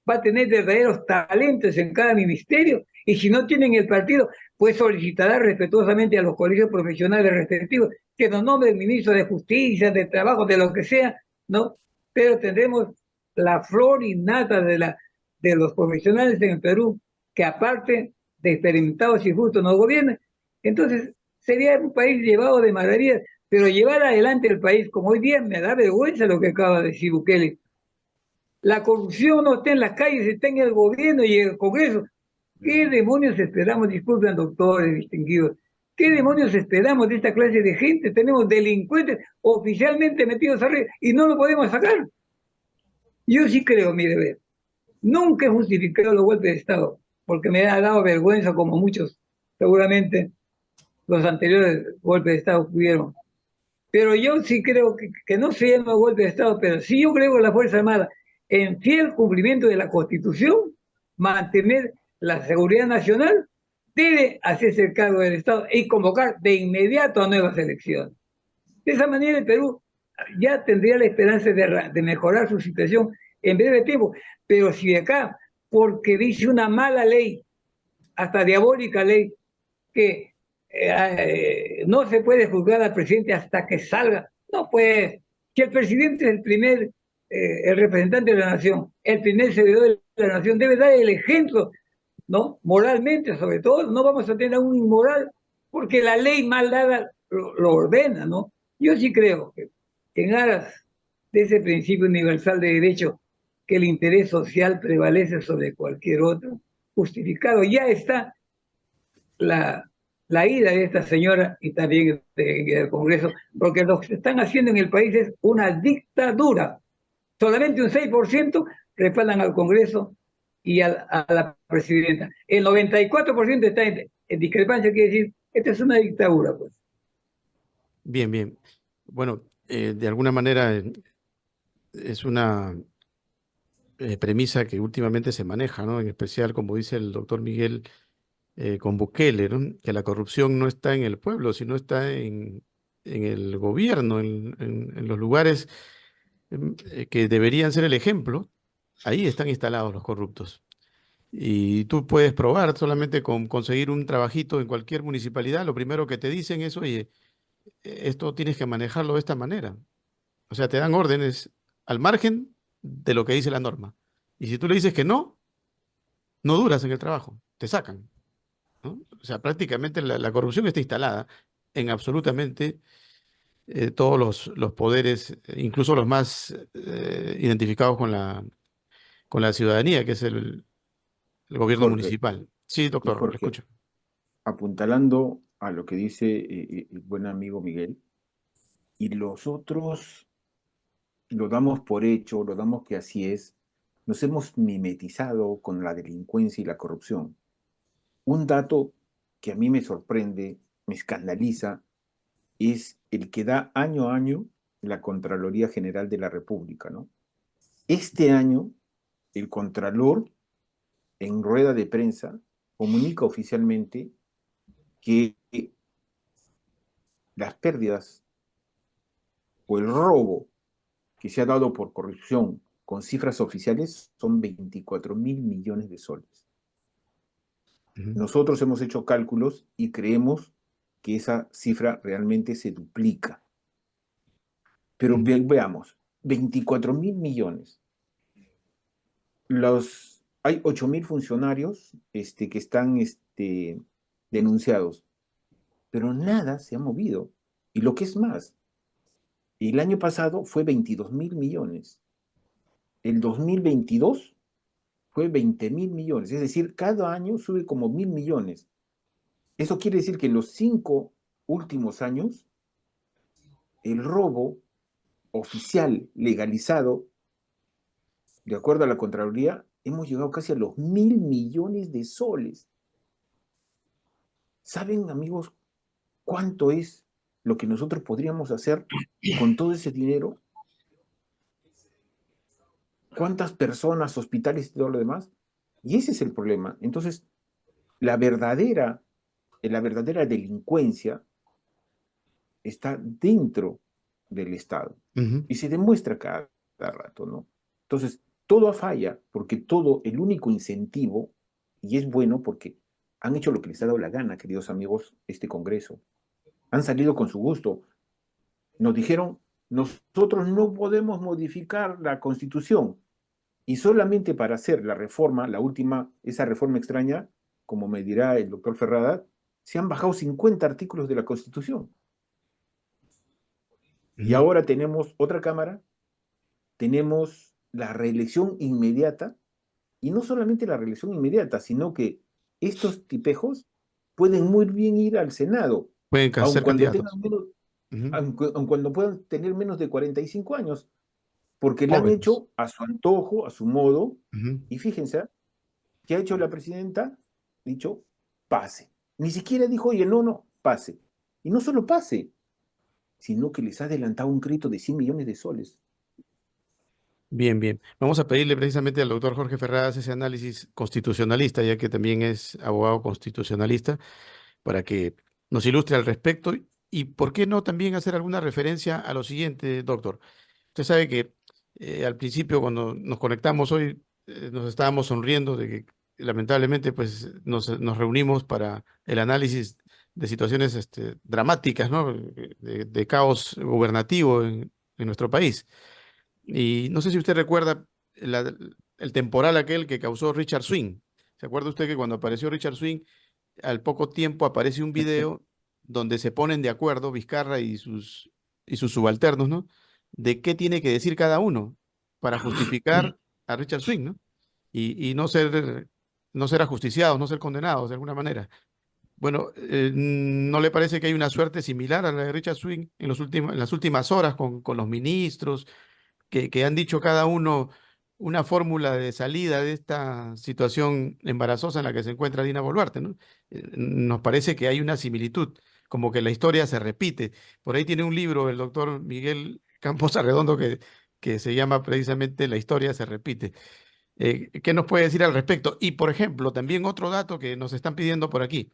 va a tener verdaderos talentos en cada ministerio, y si no tienen el partido, pues solicitará respetuosamente a los colegios profesionales respectivos que nos nombren ministro de Justicia, de Trabajo, de lo que sea, ¿no? Pero tendremos la flor innata de los profesionales en el Perú, que aparte de experimentados y justos nos gobiernan. Entonces, sería un país llevado de maravillas, pero llevar adelante el país, como hoy día me da vergüenza lo que acaba de decir Bukele. La corrupción no está en las calles, está en el gobierno y en el Congreso. ¿Qué demonios esperamos? Disculpen, doctores distinguidos. ¿Qué demonios esperamos de esta clase de gente? Tenemos delincuentes oficialmente metidos arriba y no lo podemos sacar. Yo sí creo, mire, nunca he justificado los golpes de Estado, porque me ha dado vergüenza, como muchos, seguramente, los anteriores golpes de Estado pudieron. Pero yo sí creo que no se llama golpe de Estado, pero sí yo creo que la Fuerza Armada, en fiel cumplimiento de la Constitución, mantener la seguridad nacional, debe hacerse cargo del Estado y convocar de inmediato a nuevas elecciones. De esa manera el Perú ya tendría la esperanza de mejorar su situación en breve tiempo. Pero si de acá, porque dice una mala ley, hasta diabólica ley, que no se puede juzgar al presidente hasta que salga. No, pues, si el presidente es el representante de la nación, el primer servidor de la nación, debe dar el ejemplo, ¿no? Moralmente, sobre todo, no vamos a tener a un inmoral, porque la ley mal dada lo ordena, ¿no? Yo sí creo que en aras de ese principio universal de derecho, que el interés social prevalece sobre cualquier otro, justificado, ya está la, la ida de esta señora y también del Congreso, porque lo que se están haciendo en el país es una dictadura. Solamente un 6% respaldan al Congreso y a la presidenta. El 94% está en discrepancia, quiere decir, esta es una dictadura, pues. Bien, bien. Bueno, de alguna manera es una premisa que últimamente se maneja, ¿no? En especial, como dice el doctor Miguel, con Bukele, ¿no? Que la corrupción no está en el pueblo, sino está en el gobierno, en los lugares que deberían ser el ejemplo. Ahí están instalados los corruptos. Y tú puedes probar solamente con conseguir un trabajito en cualquier municipalidad. Lo primero que te dicen es, oye, esto tienes que manejarlo de esta manera. O sea, te dan órdenes al margen de lo que dice la norma. Y si tú le dices que no, no duras en el trabajo, te sacan, ¿no? O sea, prácticamente la corrupción está instalada en absolutamente todos los poderes, incluso los más identificados con la ciudadanía, que es el gobierno Jorge, municipal. Sí, y doctor, le Jorge, escucho. apuntalando a lo que dice el buen amigo Miguel, y los otros lo damos por hecho, lo damos que así es, nos hemos mimetizado con la delincuencia y la corrupción. Un dato que a mí me sorprende, me escandaliza, es el que da año a año la Contraloría General de la República, ¿no? Este año, el Contralor, en rueda de prensa, comunica oficialmente que las pérdidas o el robo que se ha dado por corrupción con cifras oficiales son 24.000 millones de soles. Ujú. Nosotros hemos hecho cálculos y creemos que esa cifra realmente se duplica. Pero Ujú. veamos, 24.000 millones. Hay 8.000 funcionarios que están denunciados, pero nada se ha movido. Y lo que es más, el año pasado fue 22.000 millones. El 2022 fue 20.000 millones. Es decir, cada año sube como 1.000 millones. Eso quiere decir que en los 5 últimos años, el robo oficial legalizado, de acuerdo a la Contraloría, hemos llegado casi a los 1.000 millones de soles. ¿Saben, amigos, cuánto es lo que nosotros podríamos hacer con todo ese dinero? ¿Cuántas personas, hospitales y todo lo demás? Y ese es el problema. Entonces, la verdadera delincuencia está dentro del Estado Ujú. y se demuestra cada rato, ¿no? Entonces, todo falla porque el único incentivo, y es bueno porque han hecho lo que les ha dado la gana, queridos amigos, este Congreso. Han salido con su gusto. Nos dijeron, nosotros no podemos modificar la Constitución y solamente para hacer la reforma, la última, esa reforma extraña, como me dirá el doctor Ferrada, se han bajado 50 artículos de la Constitución. Y Ujú. ahora tenemos otra Cámara, tenemos la reelección inmediata, y no solamente la reelección inmediata, sino que estos tipejos pueden muy bien ir al Senado, Pueden aun ser cuando tengan candidatos. menos, Ujú. aun cuando puedan tener menos de 45 años, porque le han Jóvenes. hecho a su antojo, a su modo, Ujú. y fíjense, ¿qué ha hecho la presidenta? Dicho, pase. Ni siquiera dijo, oye, no, no, pase. Y no solo pase, sino que les ha adelantado un crédito de 100 millones de soles. Bien, bien. Vamos a pedirle precisamente al doctor Jorge Ferradas ese análisis constitucionalista, ya que también es abogado constitucionalista, para que nos ilustre al respecto. Y por qué no también hacer alguna referencia a lo siguiente, doctor. Usted sabe que al principio, cuando nos conectamos hoy, nos estábamos sonriendo de que lamentablemente pues, nos reunimos para el análisis de situaciones dramáticas, ¿no? De caos gubernativo en nuestro país. Y no sé si usted recuerda el temporal aquel que causó Richard Swing. ¿Se acuerda usted que cuando apareció Richard Swing, al poco tiempo aparece un video donde se ponen de acuerdo Vizcarra y sus subalternos, ¿no? De qué tiene que decir cada uno para justificar a Richard Swing, ¿no? Y no ser ajusticiados, no ser condenados de alguna manera. Bueno, ¿no le parece que hay una suerte similar a la de Richard Swing en las últimas horas con los ministros que han dicho cada uno una fórmula de salida de esta situación embarazosa en la que se encuentra Dina Boluarte, ¿no? Nos parece que hay una similitud, como que la historia se repite. Por ahí tiene un libro el doctor Miguel Campos Arredondo que se llama precisamente La historia se repite. ¿Qué nos puede decir al respecto? Y, por ejemplo, también otro dato que nos están pidiendo por aquí.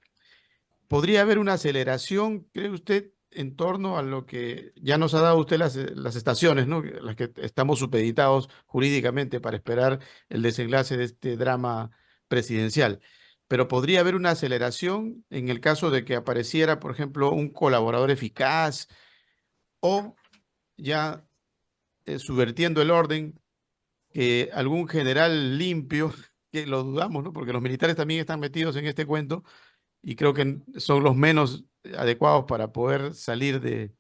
¿Podría haber una aceleración, cree usted, en torno a lo que ya nos ha dado usted las estaciones, ¿no? Las que estamos supeditados jurídicamente para esperar el desenlace de este drama presidencial? Pero podría haber una aceleración en el caso de que apareciera, por ejemplo, un colaborador eficaz o ya subvertiendo el orden, que algún general limpio, que lo dudamos, ¿no? Porque los militares también están metidos en este cuento y creo que son los menos adecuados para poder salir de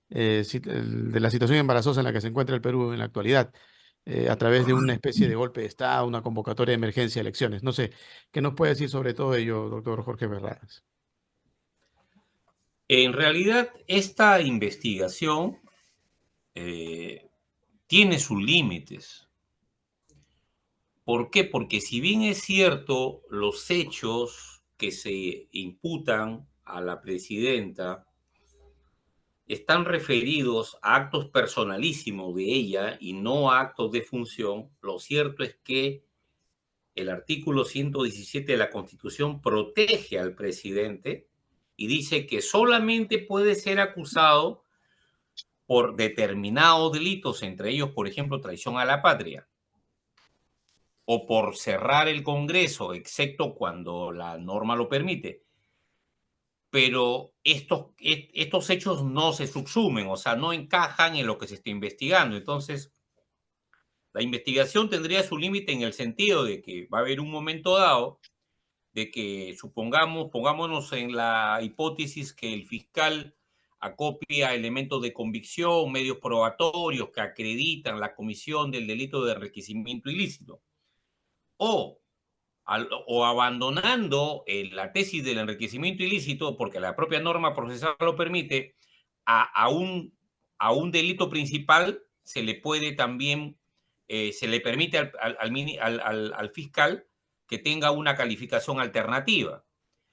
la situación embarazosa en la que se encuentra el Perú en la actualidad, a través de una especie de golpe de Estado, una convocatoria de emergencia de elecciones. No sé, ¿qué nos puede decir sobre todo ello, doctor Jorge Ferradas? En realidad, esta investigación tiene sus límites. ¿Por qué? Porque si bien es cierto, los hechos que se imputan a la presidenta están referidos a actos personalísimos de ella y no a actos de función, lo cierto es que el artículo 117 de la Constitución protege al presidente y dice que solamente puede ser acusado por determinados delitos, entre ellos, por ejemplo, traición a la patria, o por cerrar el Congreso, excepto cuando la norma lo permite. Pero estos hechos no se subsumen, o sea, no encajan en lo que se está investigando. Entonces, la investigación tendría su límite en el sentido de que va a haber un momento dado de que pongámonos en la hipótesis que el fiscal acopia elementos de convicción, medios probatorios que acreditan la comisión del delito de enriquecimiento ilícito, o abandonando la tesis del enriquecimiento ilícito, porque la propia norma procesal lo permite, a un delito principal se le puede también, se le permite al fiscal que tenga una calificación alternativa.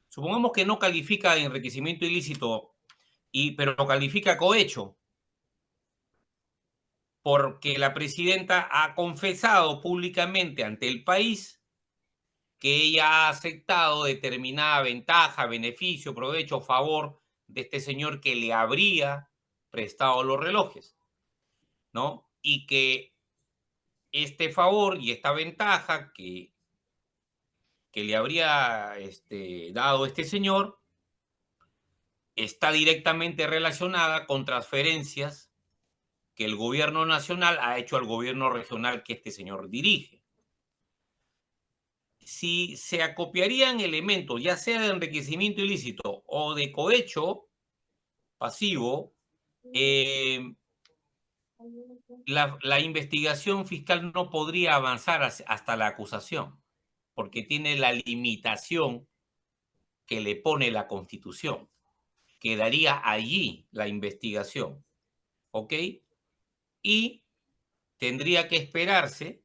Supongamos que no califica de enriquecimiento ilícito, pero califica cohecho, porque la presidenta ha confesado públicamente ante el país que ella ha aceptado determinada ventaja, beneficio, provecho, favor de este señor que le habría prestado los relojes, ¿no? Y que este favor y esta ventaja que le habría dado este señor está directamente relacionada con transferencias que el gobierno nacional ha hecho al gobierno regional que este señor dirige. Si se acopiarían elementos, ya sea de enriquecimiento ilícito o de cohecho pasivo, la investigación fiscal no podría avanzar hasta la acusación, porque tiene la limitación que le pone la Constitución. Quedaría allí la investigación, ¿ok? Y tendría que esperarse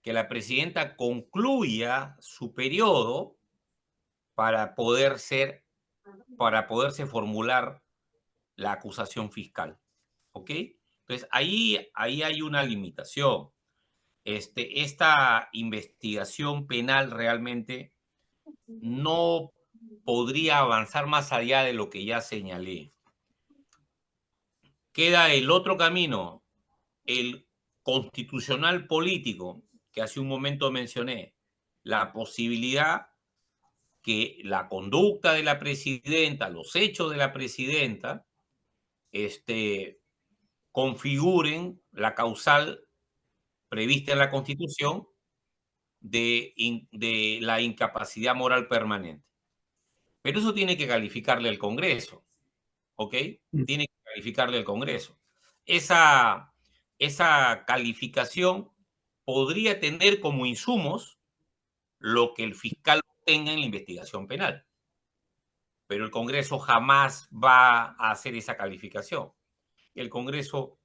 que la presidenta concluya su periodo para poderse formular la acusación fiscal. ¿Ok? Entonces, ahí hay una limitación. Esta investigación penal realmente no podría avanzar más allá de lo que ya señalé. Queda el otro camino, el constitucional político, que hace un momento mencioné, la posibilidad que la conducta de la presidenta, los hechos de la presidenta, configuren la causal prevista en la Constitución de la incapacidad moral permanente. Pero eso tiene que calificarle el Congreso, ¿ok? Tiene que calificarle el Congreso. Esa calificación podría tener como insumos lo que el fiscal tenga en la investigación penal. Pero el Congreso jamás va a hacer esa calificación. El Congreso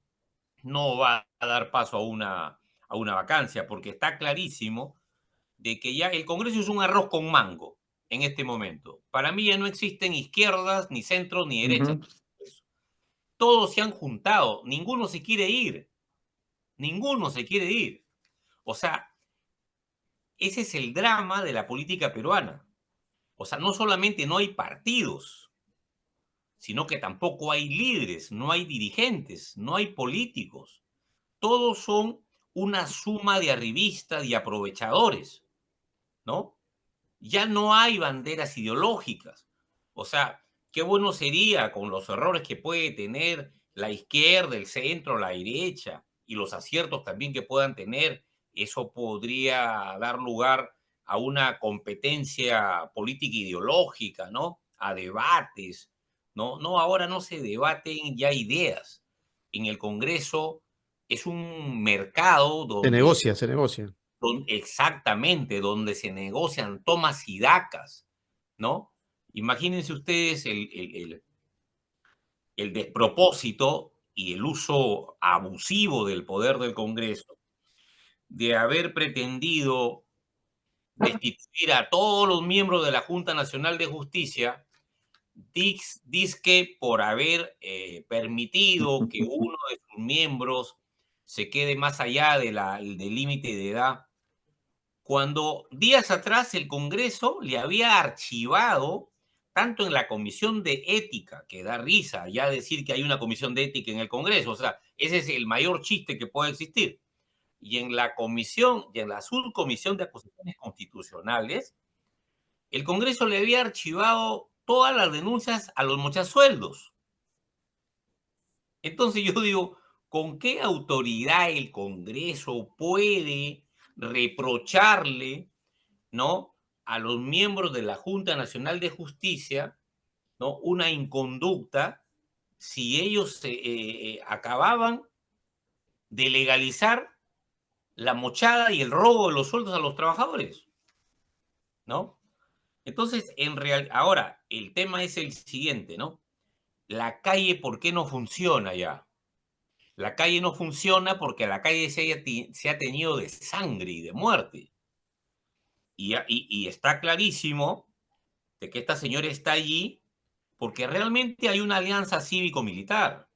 no va a dar paso a una vacancia, porque está clarísimo de que ya el Congreso es un arroz con mango en este momento. Para mí ya no existen izquierdas, ni centros, ni derechas. Todos se han juntado, ninguno se quiere ir. Ninguno se quiere ir. O sea, ese es el drama de la política peruana. O sea, no solamente no hay partidos, sino que tampoco hay líderes, no hay dirigentes, no hay políticos. Todos son una suma de arribistas y aprovechadores, ¿no? Ya no hay banderas ideológicas. O sea, qué bueno sería con los errores que puede tener la izquierda, el centro, la derecha y los aciertos también que puedan tener. Eso podría dar lugar a una competencia política ideológica, ¿no? A debates, ¿no? No, ahora no se debaten ya ideas. En el Congreso es un mercado Se donde negocia, se negocia. exactamente, donde se negocian tomas y dacas, ¿no? Imagínense ustedes el despropósito y el uso abusivo del poder del Congreso de haber pretendido destituir a todos los miembros de la Junta Nacional de Justicia, dizque por haber permitido que uno de sus miembros se quede más allá del límite de edad, cuando días atrás el Congreso le había archivado, tanto en la Comisión de Ética, que da risa ya decir que hay una Comisión de Ética en el Congreso, o sea, ese es el mayor chiste que puede existir, y en la comisión, y en la subcomisión de acusaciones constitucionales, el Congreso le había archivado todas las denuncias a los mochasueldos. Entonces yo digo, ¿con qué autoridad el Congreso puede reprocharle, ¿no?, a los miembros de la Junta Nacional de Justicia, ¿no?, una inconducta si ellos acababan de legalizar la mochada y el robo de los sueldos a los trabajadores, ¿no? Entonces, ahora, el tema es el siguiente, ¿no? La calle, ¿por qué no funciona ya? La calle no funciona porque la calle se ha teñido de sangre y de muerte. Y está clarísimo de que esta señora está allí porque realmente hay una alianza cívico-militar.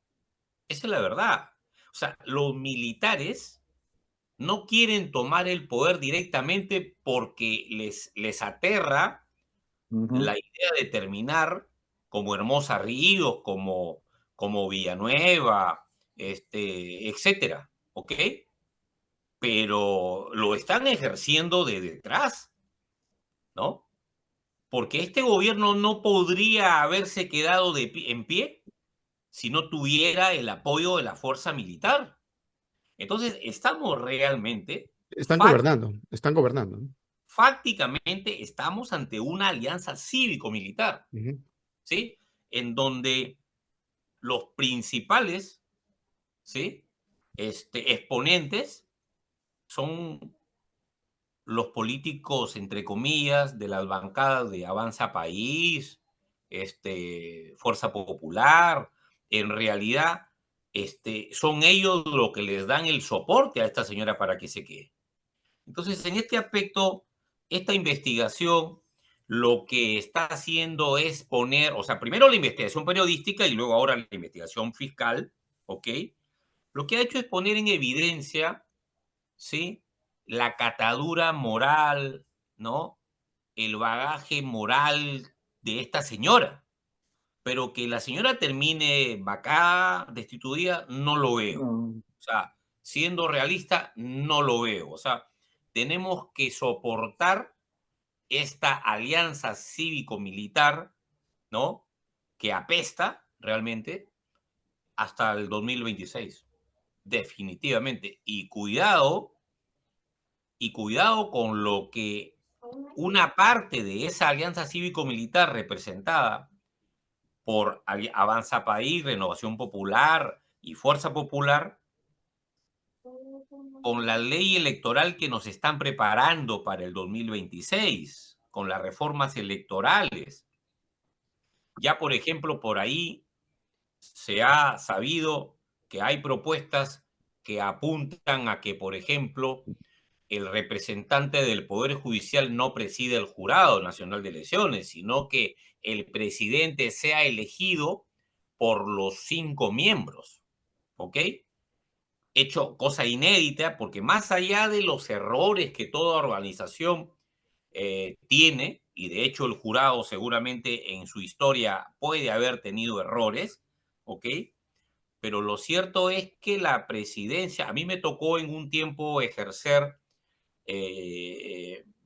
Esa es la verdad. O sea, los militares no quieren tomar el poder directamente porque les aterra la idea de terminar como Hermosa Ríos, como Villanueva, etcétera, ¿ok? Pero lo están ejerciendo de detrás, ¿no? Porque este gobierno no podría haberse quedado en pie si no tuviera el apoyo de la fuerza militar. Entonces, estamos realmente, Están gobernando, están gobernando. fácticamente, estamos ante una alianza cívico-militar, ¿sí? En donde los principales, ¿sí?, exponentes son los políticos, entre comillas, de las bancadas de Avanza País, Fuerza Popular. En realidad, son ellos los que les dan el soporte a esta señora para que se quede. Entonces, en este aspecto, esta investigación lo que está haciendo es poner, o sea, primero la investigación periodística y luego ahora la investigación fiscal, ¿ok? Lo que ha hecho es poner en evidencia, ¿sí?, la catadura moral, ¿no?, el bagaje moral de esta señora. Pero que la señora termine vacada, destituida, no lo veo. No, O sea, siendo realista, no lo veo. O sea, tenemos que soportar esta alianza cívico-militar, ¿no?, que apesta realmente hasta el 2026. Definitivamente. Y cuidado con lo que una parte de esa alianza cívico-militar representada por Avanza País, Renovación Popular y Fuerza Popular, con la ley electoral que nos están preparando para el 2026, con las reformas electorales. Ya, por ejemplo, por ahí se ha sabido que hay propuestas que apuntan a que, por ejemplo, el representante del Poder Judicial no preside el Jurado Nacional de Elecciones, sino que el presidente sea elegido por los 5 miembros, ¿ok? Hecho cosa inédita, porque más allá de los errores que toda organización tiene, y de hecho el jurado seguramente en su historia puede haber tenido errores, ¿ok? Pero lo cierto es que la presidencia, a mí me tocó en un tiempo ejercer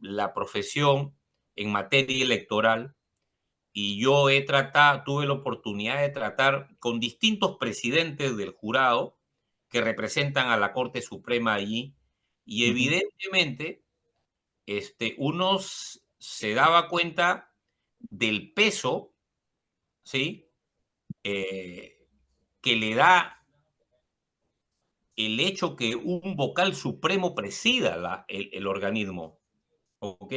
la profesión en materia electoral y yo tuve la oportunidad de tratar con distintos presidentes del jurado que representan a la Corte Suprema allí y ujú. evidentemente uno se daba cuenta del peso, ¿sí?, que le da el hecho que un vocal supremo presida el organismo, ¿ok?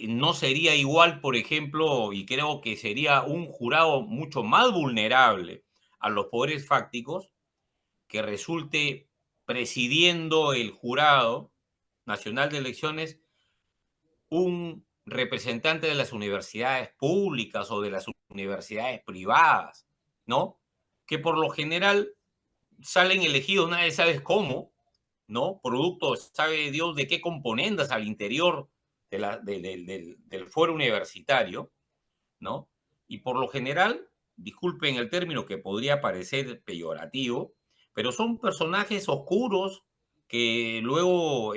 No sería igual, por ejemplo, y creo que sería un jurado mucho más vulnerable a los poderes fácticos, que resulte presidiendo el Jurado Nacional de Elecciones un representante de las universidades públicas o de las universidades privadas, ¿no? Que por lo general salen elegidos, nadie sabe cómo, ¿no? Producto, sabe Dios de qué componendas al interior del foro universitario, ¿no? Y por lo general, disculpen el término que podría parecer peyorativo, pero son personajes oscuros que luego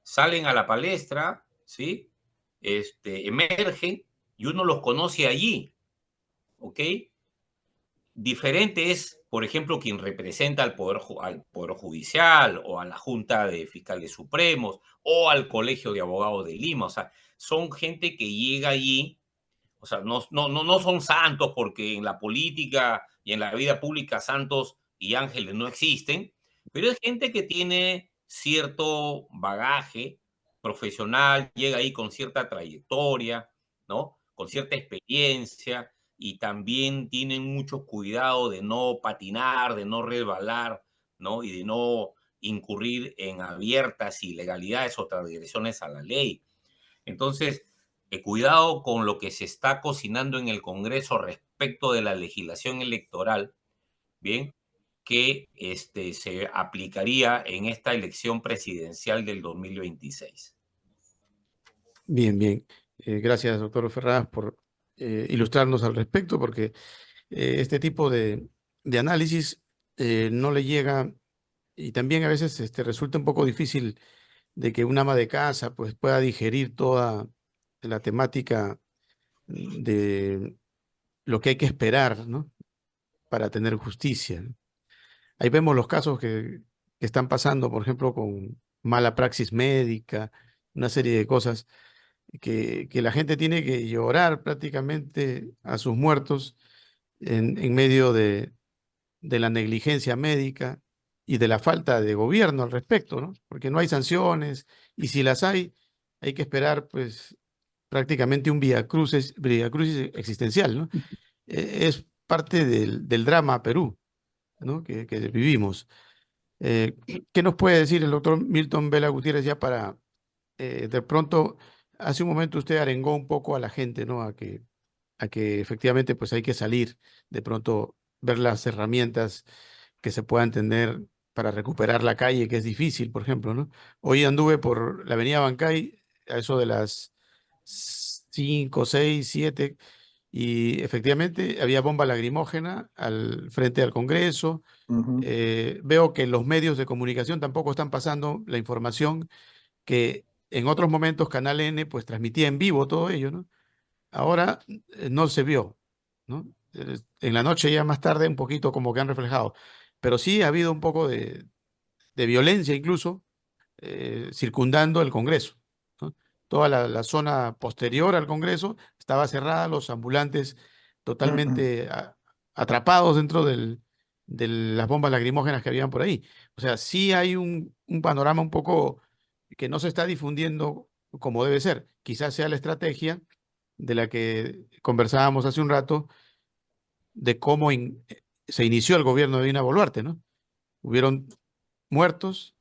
salen a la palestra, ¿sí? Emergen y uno los conoce allí, ¿ok? Diferente es, por ejemplo, quien representa al poder Judicial o a la Junta de Fiscales Supremos o al Colegio de Abogados de Lima. O sea, son gente que llega allí, o sea, no son santos porque en la política y en la vida pública santos y ángeles no existen, pero es gente que tiene cierto bagaje profesional, llega ahí con cierta trayectoria, ¿no? Con cierta experiencia y también tienen mucho cuidado de no patinar, de no resbalar, ¿no? Y de no incurrir en abiertas ilegalidades o transgresiones a la ley. Entonces, cuidado con lo que se está cocinando en el Congreso respecto de la legislación electoral, ¿bien? Que se aplicaría en esta elección presidencial del 2026. Bien, bien. Gracias, doctor Ferraz, por ilustrarnos al respecto, porque este tipo de análisis no le llega y también a veces resulta un poco difícil de que un ama de casa pues, pueda digerir toda la temática de lo que hay que esperar, ¿no?, para tener justicia. Ahí vemos los casos que están pasando, por ejemplo, con mala praxis médica, una serie de cosas que la gente tiene que llorar prácticamente a sus muertos en medio de la negligencia médica y de la falta de gobierno al respecto, ¿no? Porque no hay sanciones y si las hay que esperar pues prácticamente un viacrucis existencial, ¿no? Es parte del drama Perú, ¿no?, que vivimos. ¿Qué nos puede decir el doctor Milton Vela Gutiérrez ya para de pronto hace un momento usted arengó un poco a la gente, ¿no? A que efectivamente pues hay que salir, de pronto ver las herramientas que se puedan tener para recuperar la calle, que es difícil, por ejemplo, ¿no? Hoy anduve por la avenida Bancay a eso de las 5, 6, 7 y efectivamente había bomba lacrimógena al frente del Congreso. Ujú, Veo que los medios de comunicación tampoco están pasando la información que en otros momentos Canal N pues transmitía en vivo todo ello, ¿no? Ahora no se vio, ¿no? En la noche ya más tarde un poquito como que han reflejado, pero sí ha habido un poco de violencia incluso circundando el Congreso, ¿no? Toda la zona posterior al Congreso estaba cerrada, los ambulantes totalmente atrapados dentro de las bombas lacrimógenas que habían por ahí. O sea, sí hay un panorama un poco que no se está difundiendo como debe ser. Quizás sea la estrategia de la que conversábamos hace un rato, de cómo se inició el gobierno de Dina Boluarte, ¿no? Hubieron muertos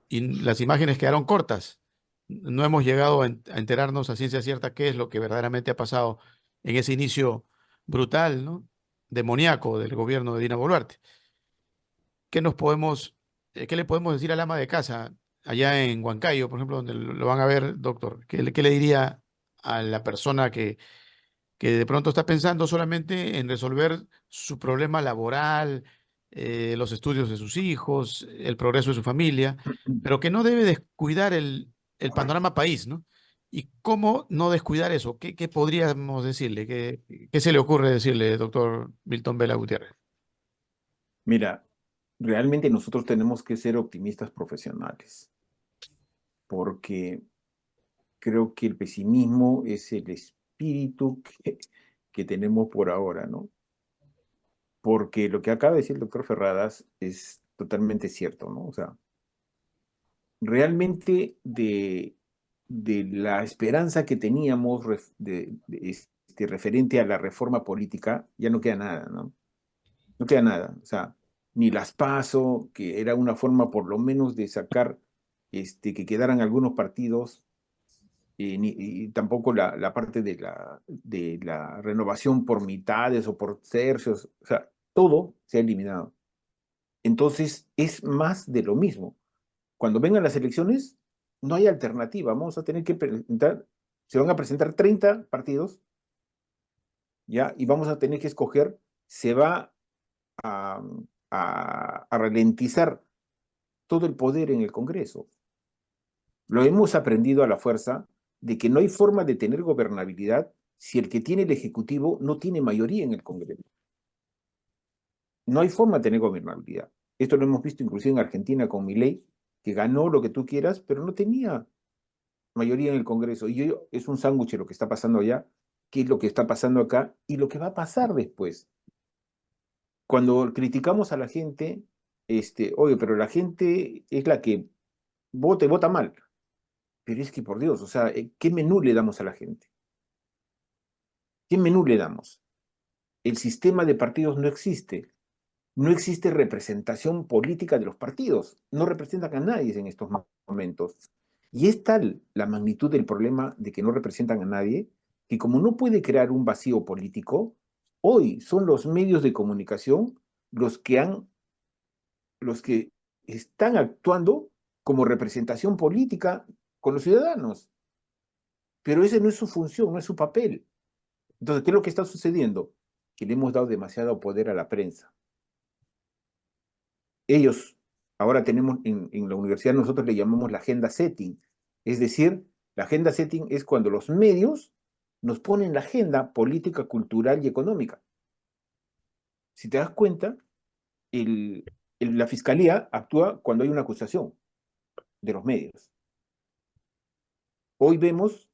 y las imágenes quedaron cortas. No hemos llegado a enterarnos a ciencia cierta qué es lo que verdaderamente ha pasado en ese inicio brutal, ¿no? Demoníaco del gobierno de Dina Boluarte. ¿Qué nos podemos, qué le podemos decir al ama de casa allá en Huancayo, por ejemplo, donde lo van a ver, doctor? Qué le diría a la persona que de pronto está pensando solamente en resolver su problema laboral, los estudios de sus hijos, el progreso de su familia, pero que no debe descuidar el panorama país, ¿no? ¿Y cómo no descuidar eso? ¿Qué podríamos decirle? ¿Qué se le ocurre decirle, doctor Milton Vela Gutiérrez? Mira, realmente nosotros tenemos que ser optimistas profesionales, porque creo que el pesimismo es el espíritu que tenemos por ahora, ¿no? Porque lo que acaba de decir el doctor Ferradas es totalmente cierto, ¿no? O sea, realmente de la esperanza que teníamos referente a la reforma política, ya no queda nada, ¿no? No queda nada. O sea, ni las PASO, que era una forma por lo menos de sacar que quedaran algunos partidos, y tampoco la parte de la renovación por mitades o por tercios, o sea, todo se ha eliminado. Entonces, es más de lo mismo. Cuando vengan las elecciones, no hay alternativa. Vamos a tener que presentar, se van a presentar 30 partidos, ¿ya? Y vamos a tener que escoger, se va a, a ralentizar todo el poder en el Congreso. Lo hemos aprendido a la fuerza de que no hay forma de tener gobernabilidad si el que tiene el Ejecutivo no tiene mayoría en el Congreso. No hay forma de tener gobernabilidad. Esto lo hemos visto inclusive en Argentina con Milei, que ganó lo que tú quieras, pero no tenía mayoría en el Congreso. Y es un sándwich lo que está pasando allá, qué es lo que está pasando acá y lo que va a pasar después. Cuando criticamos a la gente, oye, pero la gente es la que vota mal. Pero es que por Dios, o sea, ¿qué menú le damos a la gente? ¿Qué menú le damos? El sistema de partidos no existe. No existe representación política de los partidos. No representan a nadie en estos momentos. Y es tal la magnitud del problema de que no representan a nadie, que como no puede crear un vacío político, hoy son los medios de comunicación los que están actuando como representación política con los ciudadanos. Pero ese no es su función, no es su papel. Entonces, ¿qué es lo que está sucediendo? Que le hemos dado demasiado poder a la prensa. Ellos, ahora tenemos en la universidad, nosotros le llamamos la agenda setting. Es decir, la agenda setting es cuando los medios nos ponen la agenda política, cultural y económica. Si te das cuenta, la fiscalía actúa cuando hay una acusación de los medios. Hoy vemos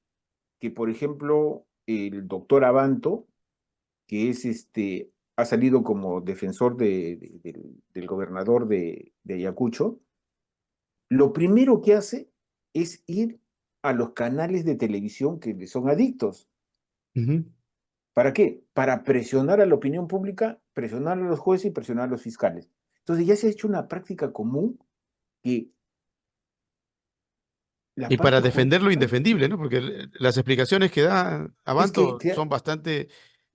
que, por ejemplo, el doctor Abanto, que ha salido como defensor del gobernador de Ayacucho, lo primero que hace es ir a los canales de televisión que le son adictos. Ujú. ¿Para qué? Para presionar a la opinión pública, presionar a los jueces y presionar a los fiscales. Entonces ya se ha hecho una práctica común que la Y para parte defender lo jurídica indefendible, ¿no? Porque las explicaciones que da es que, Abanto son bastante...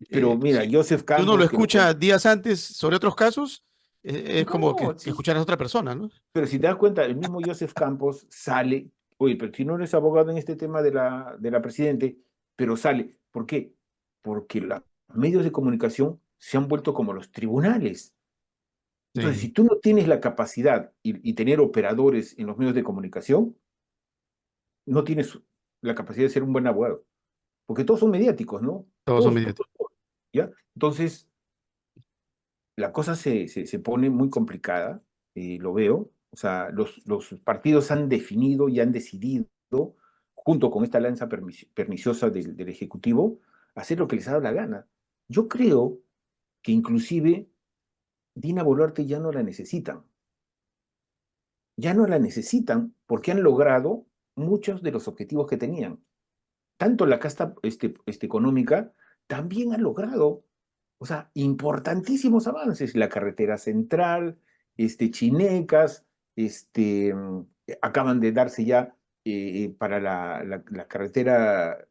pero mira, si Joseph uno lo Campos, que lo escucha días antes sobre otros casos, es como no, que sí, escuchar a otra persona, ¿no? pero si te das cuenta, el mismo Joseph Campos sale, oye, pero si no eres abogado en este tema de la presidente, pero sale. ¿Por qué? Porque los medios de comunicación se han vuelto como los tribunales. Entonces, si Sí, tú no tienes la capacidad y tener operadores en los medios de comunicación, no tienes la capacidad de ser un buen abogado. Porque todos son mediáticos, ¿no? todos son Todos, mediáticos. ¿ya? Entonces, la cosa se pone muy complicada, lo veo. O sea, los partidos han definido y han decidido, junto con esta alianza perniciosa del Ejecutivo, hacer lo que les ha dado la gana. Yo creo que inclusive Dina Boluarte ya no la necesitan. Ya no la necesitan porque han logrado muchos de los objetivos que tenían. Tanto la casta económica también ha logrado, o sea, importantísimos avances. La carretera central, Chinecas, acaban de darse ya para la carretera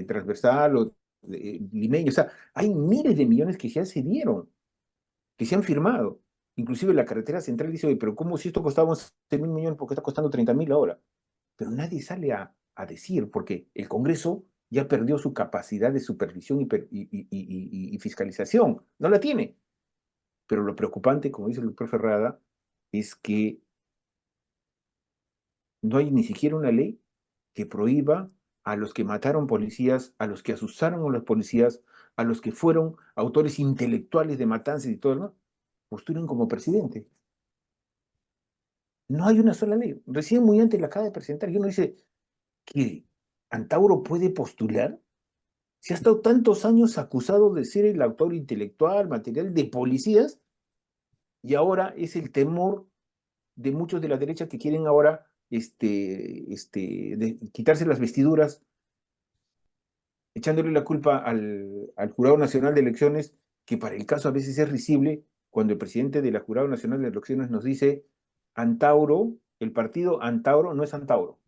transversal o limeña. O sea, hay miles de millones que ya se dieron, que se han firmado. Inclusive la carretera central dice, oye, pero ¿cómo si esto costaba 11.000 millones? Porque está costando 30.000 ahora. Pero nadie sale a decir, porque el Congreso ya perdió su capacidad de supervisión y fiscalización. No la tiene. Pero lo preocupante, como dice el doctor Ferrada, es que no hay ni siquiera una ley que prohíba a los que mataron policías, a los que asustaron a los policías, a los que fueron autores intelectuales de matanzas y todo lo demás, postulen como presidente. No hay una sola ley. Recién muy antes la acaba de presentar y uno dice que Antauro puede postular. Si ha estado tantos años acusado de ser el autor intelectual, material de policías, y ahora es el temor de muchos de la derecha que quieren ahora quitarse las vestiduras, echándole la culpa al Jurado Nacional de Elecciones, que para el caso a veces es risible, cuando el presidente del Jurado Nacional de Elecciones nos dice, Antauro, el partido Antauro no es Antauro.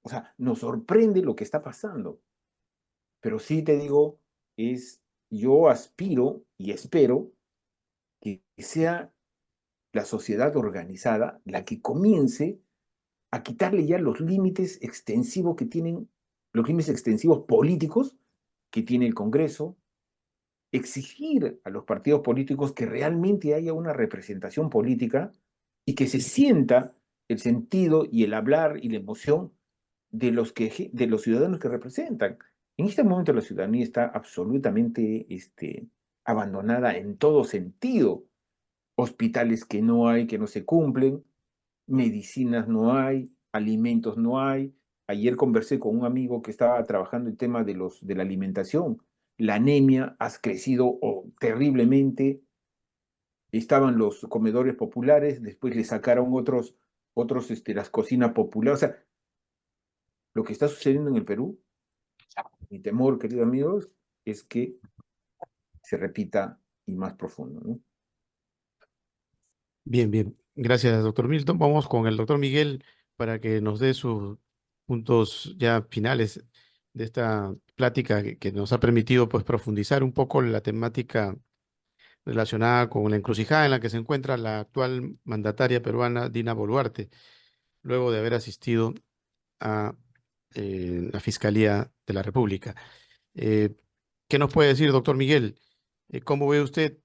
O sea, nos sorprende lo que está pasando. Pero sí te digo, yo aspiro y espero que sea la sociedad organizada la que comience a quitarle ya los límites extensivos que tienen, los límites extensivos políticos que tiene el Congreso, exigir a los partidos políticos que realmente haya una representación política y que se sienta el sentido y el hablar y la emoción de los ciudadanos que representan. En este momento la ciudadanía está absolutamente abandonada en todo sentido. Hospitales que no hay, que no se cumplen, medicinas no hay, alimentos no hay. Ayer conversé con un amigo que estaba trabajando el tema de la alimentación. La anemia ha crecido terriblemente. Estaban los comedores populares, después le sacaron otros las cocinas populares. O sea, lo que está sucediendo en el Perú, mi temor, queridos amigos, es que se repita y más profundo, ¿no? Bien, bien. Gracias, doctor Milton. Vamos con el doctor Miguel para que nos dé sus puntos ya finales de esta plática que nos ha permitido pues profundizar un poco la temática relacionada con la encrucijada en la que se encuentra la actual mandataria peruana Dina Boluarte, luego de haber asistido a la Fiscalía de la República. Eh, ¿Qué nos puede decir, doctor Miguel? ¿Cómo ve usted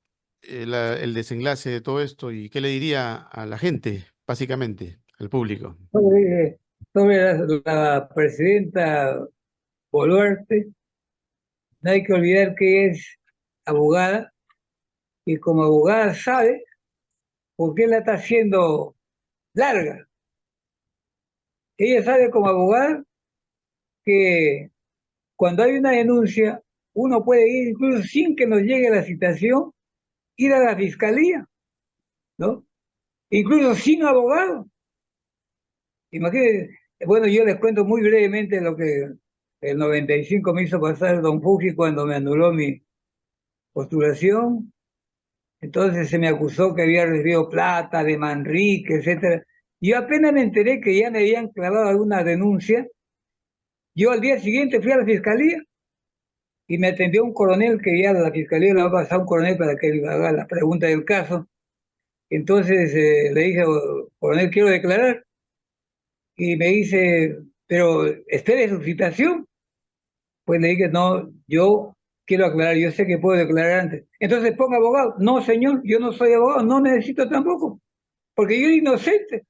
el desenlace de todo esto y qué le diría a la gente, básicamente, al público? Sobre la presidenta Boluarte, no hay que olvidar que es abogada y como abogada sabe por qué la está haciendo larga. Ella sabe como abogada que cuando hay una denuncia, uno puede ir incluso sin que nos llegue la citación, ir a la fiscalía, ¿no? Incluso sin abogado. Imagínense, bueno, yo les cuento muy brevemente lo que el 95 me hizo pasar don Fuji cuando me anuló mi postulación. Entonces se me acusó que había recibido plata de Manrique, etcétera. Yo apenas me enteré que ya me habían clavado alguna denuncia. Yo al día siguiente fui a la fiscalía y me atendió un coronel que ya la fiscalía le va a pasar a un coronel para que él haga la pregunta del caso. Entonces le dije, "Oh, coronel, quiero declarar". Y me dice, pero espere su citación. Pues le dije, no, yo quiero aclarar, yo sé que puedo declarar antes. Entonces ponga abogado. No, señor, yo no soy abogado, no necesito tampoco, porque yo soy inocente.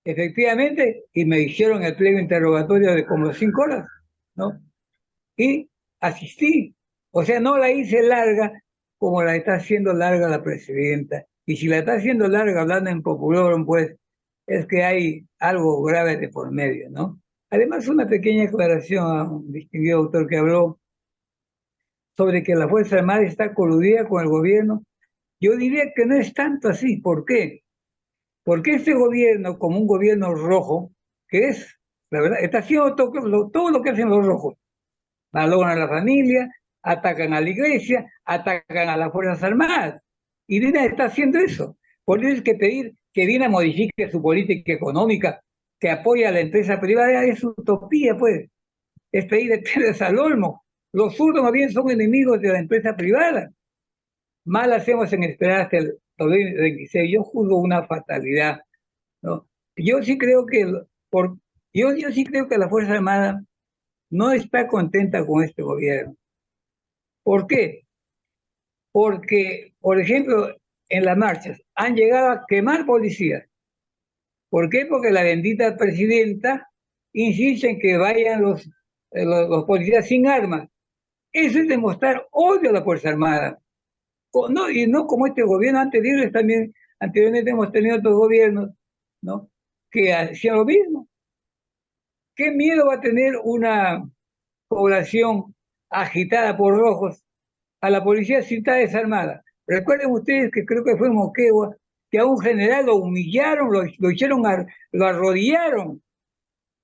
Efectivamente, y me hicieron el pliego interrogatorio de como 5 horas, ¿no? Y asistí. O sea, no la hice larga como la está haciendo larga la presidenta. Y si la está haciendo larga, hablando en popular, pues es que hay algo grave de por medio, ¿no? Además, una pequeña aclaración a un distinguido autor que habló sobre que la Fuerza Armada está coludida con el gobierno. Yo diría que no es tanto así. ¿Por qué? Porque este gobierno, como un gobierno rojo, que es, la verdad, está haciendo todo lo que hacen los rojos. Malogran a la familia, atacan a la iglesia, atacan a las Fuerzas Armadas. Y Dina está haciendo eso. Por eso es que pedir que Dina modifique su política económica, que apoye a la empresa privada, es utopía, pues. Es pedir de piedras al olmo. Los zurdos más bien son enemigos de la empresa privada. Mal hacemos en esperar hasta el 2026. Yo juzgo una fatalidad, ¿no? Yo sí creo que, yo sí creo que la Fuerza Armada no está contenta con este gobierno. ¿Por qué? Porque, por ejemplo, en las marchas han llegado a quemar policías. ¿Por qué? Porque la bendita presidenta insiste en que vayan los policías sin armas. Eso es demostrar odio a la Fuerza Armada. No, y no como este gobierno anterior, también anteriormente hemos tenido otros gobiernos, ¿no?, que hacían lo mismo. ¿Qué miedo va a tener una población agitada por rojos a la policía si está desarmada? Recuerden ustedes que creo que fue en Moquegua, que a un general lo humillaron, lo hicieron, lo arrodillaron,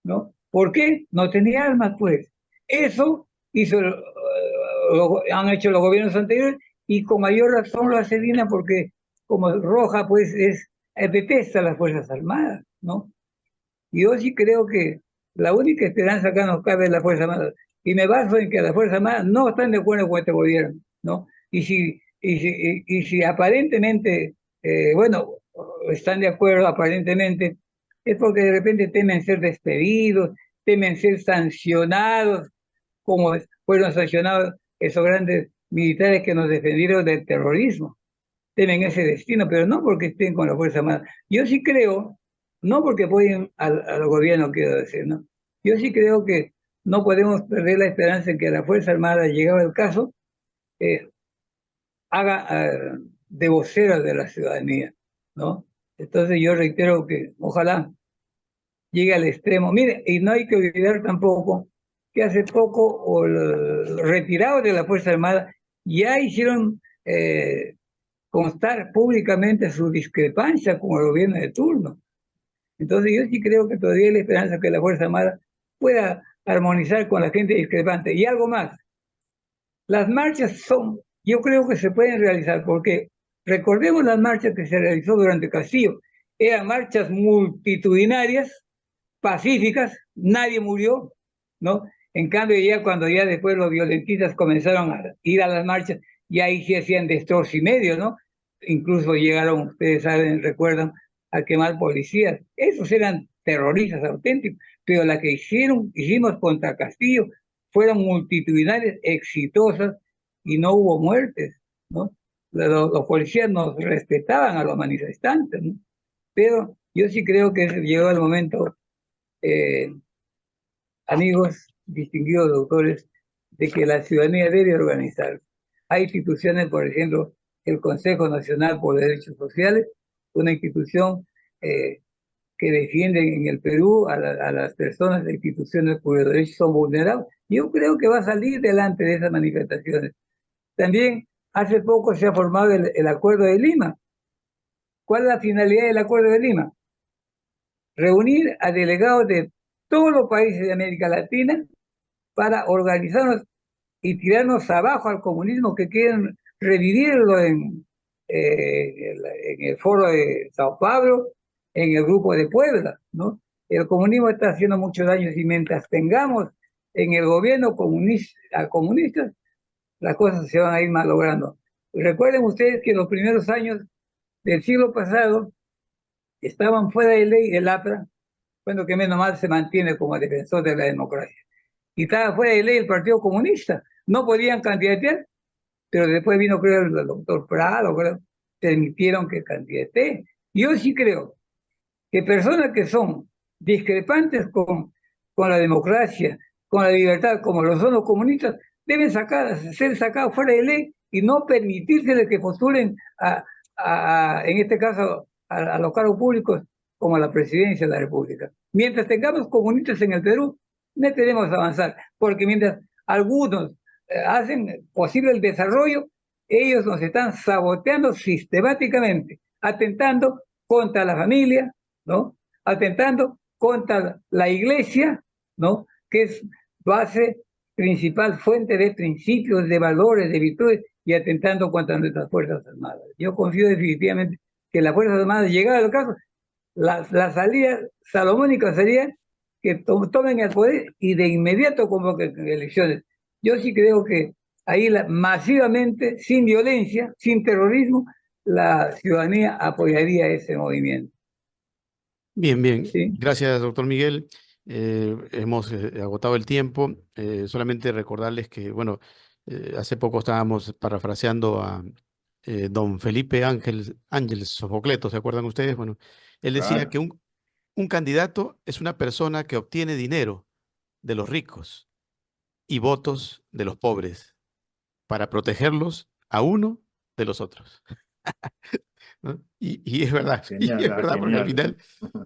¿no? ¿Por qué? No tenía armas, pues. Eso han hecho los gobiernos anteriores y con mayor razón lo hace Dina porque como roja, pues detesta a las Fuerzas Armadas, ¿no? Y yo sí creo que la única esperanza acá nos cabe es la Fuerza Armada. Y me baso en que las Fuerzas Armadas no están de acuerdo con este gobierno, ¿no? Y si aparentemente, bueno, están de acuerdo aparentemente, es porque de repente temen ser despedidos, temen ser sancionados, como fueron sancionados esos grandes militares que nos defendieron del terrorismo. Temen ese destino, pero no porque estén con la Fuerza Armada. Yo sí creo, no porque apoyen al gobierno, quiero decir, ¿no? Yo sí creo que no podemos perder la esperanza en que la Fuerza Armada, llegado el caso, haga de vocera de la ciudadanía, ¿no? Entonces yo reitero que ojalá llegue al extremo. Mire, y no hay que olvidar tampoco que hace poco los retirados de la Fuerza Armada ya hicieron constar públicamente su discrepancia con el gobierno de turno. Entonces yo sí creo que todavía hay la esperanza que la Fuerza Armada pueda armonizar con la gente discrepante. Y algo más, las marchas yo creo que se pueden realizar, porque recordemos las marchas que se realizó durante Castillo, eran marchas multitudinarias, pacíficas, nadie murió, ¿no? En cambio, ya cuando ya después los violentistas comenzaron a ir a las marchas, ya ahí sí hacían destrozos y medio, ¿no? Incluso llegaron, ustedes saben, recuerdan, a quemar policías. Esos eran terroristas auténticos, pero la que hicimos contra Castillo fueron multitudinarias, exitosas, y no hubo muertes, ¿no? Los policías nos respetaban a los manifestantes, ¿no? Pero yo sí creo que llegó el momento, amigos, distinguidos doctores, de que la ciudadanía debe organizarse. Hay instituciones, por ejemplo, el Consejo Nacional por Derechos Sociales, una institución que defiende en el Perú a las personas de instituciones cuyos derechos son vulnerados. Yo creo que va a salir delante de esas manifestaciones. También hace poco se ha formado el Acuerdo de Lima. ¿Cuál es la finalidad del Acuerdo de Lima? Reunir a delegados de todos los países de América Latina para organizarnos y tirarnos abajo al comunismo, que quieren revivirlo en el foro de Sao Paulo, en el grupo de Puebla, ¿no? El comunismo está haciendo muchos daños y mientras tengamos en el gobierno a comunistas, las cosas se van a ir malogrando. Recuerden ustedes que los primeros años del siglo pasado estaban fuera de ley el APRA, bueno, que menos mal se mantiene como defensor de la democracia. Y estaba fuera de ley el Partido Comunista. No podían candidatear, pero después vino, creo, el doctor Prado, creo, permitieron que candidate. Yo sí creo que personas que son discrepantes con la democracia, con la libertad, como lo son los comunistas, deben ser sacados fuera de ley y no permitirse que postulen en este caso, a los cargos públicos como a la presidencia de la República. Mientras tengamos comunistas en el Perú, no queremos avanzar, porque mientras algunos hacen posible el desarrollo, ellos nos están saboteando sistemáticamente, atentando contra la familia, ¿no? Atentando contra la iglesia, ¿no? Que es base principal, fuente de principios, de valores, de virtudes, y atentando contra nuestras Fuerzas Armadas. Yo confío definitivamente que las Fuerzas Armadas, llegado el caso, la salida salomónica sería que tomen el poder y de inmediato convoquen elecciones. Yo sí creo que ahí masivamente, sin violencia, sin terrorismo, la ciudadanía apoyaría ese movimiento. Bien, bien. ¿Sí? Gracias, doctor Miguel. Hemos agotado el tiempo. Solamente recordarles que, bueno, hace poco estábamos parafraseando a don Felipe Ángeles Sofocleto, ¿se acuerdan ustedes? Bueno, él decía Claro. que un candidato es una persona que obtiene dinero de los ricos y votos de los pobres para protegerlos a uno de los otros. ¿No? Y es verdad, y Genial, es verdad, porque al genial. final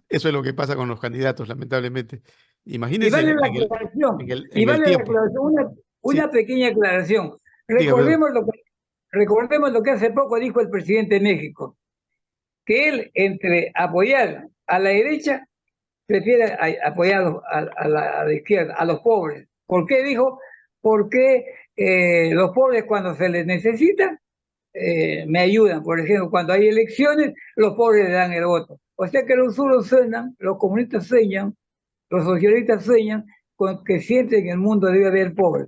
eso es lo que pasa con los candidatos, lamentablemente. Y Imagínense vale la en aclaración, y el vale la tiempo. aclaración, una Sí, pequeña aclaración. dígame, doctor. Recordemos lo que hace poco dijo el presidente de México, que él, entre apoyar a la derecha, prefiere apoyar a la izquierda, a los pobres. ¿Por qué dijo? Porque los pobres cuando se les necesita, me ayudan. Por ejemplo, cuando hay elecciones, los pobres le dan el voto. O sea que los suros sueñan, los comunistas sueñan, los socialistas sueñan con que siempre en el mundo debe haber pobres.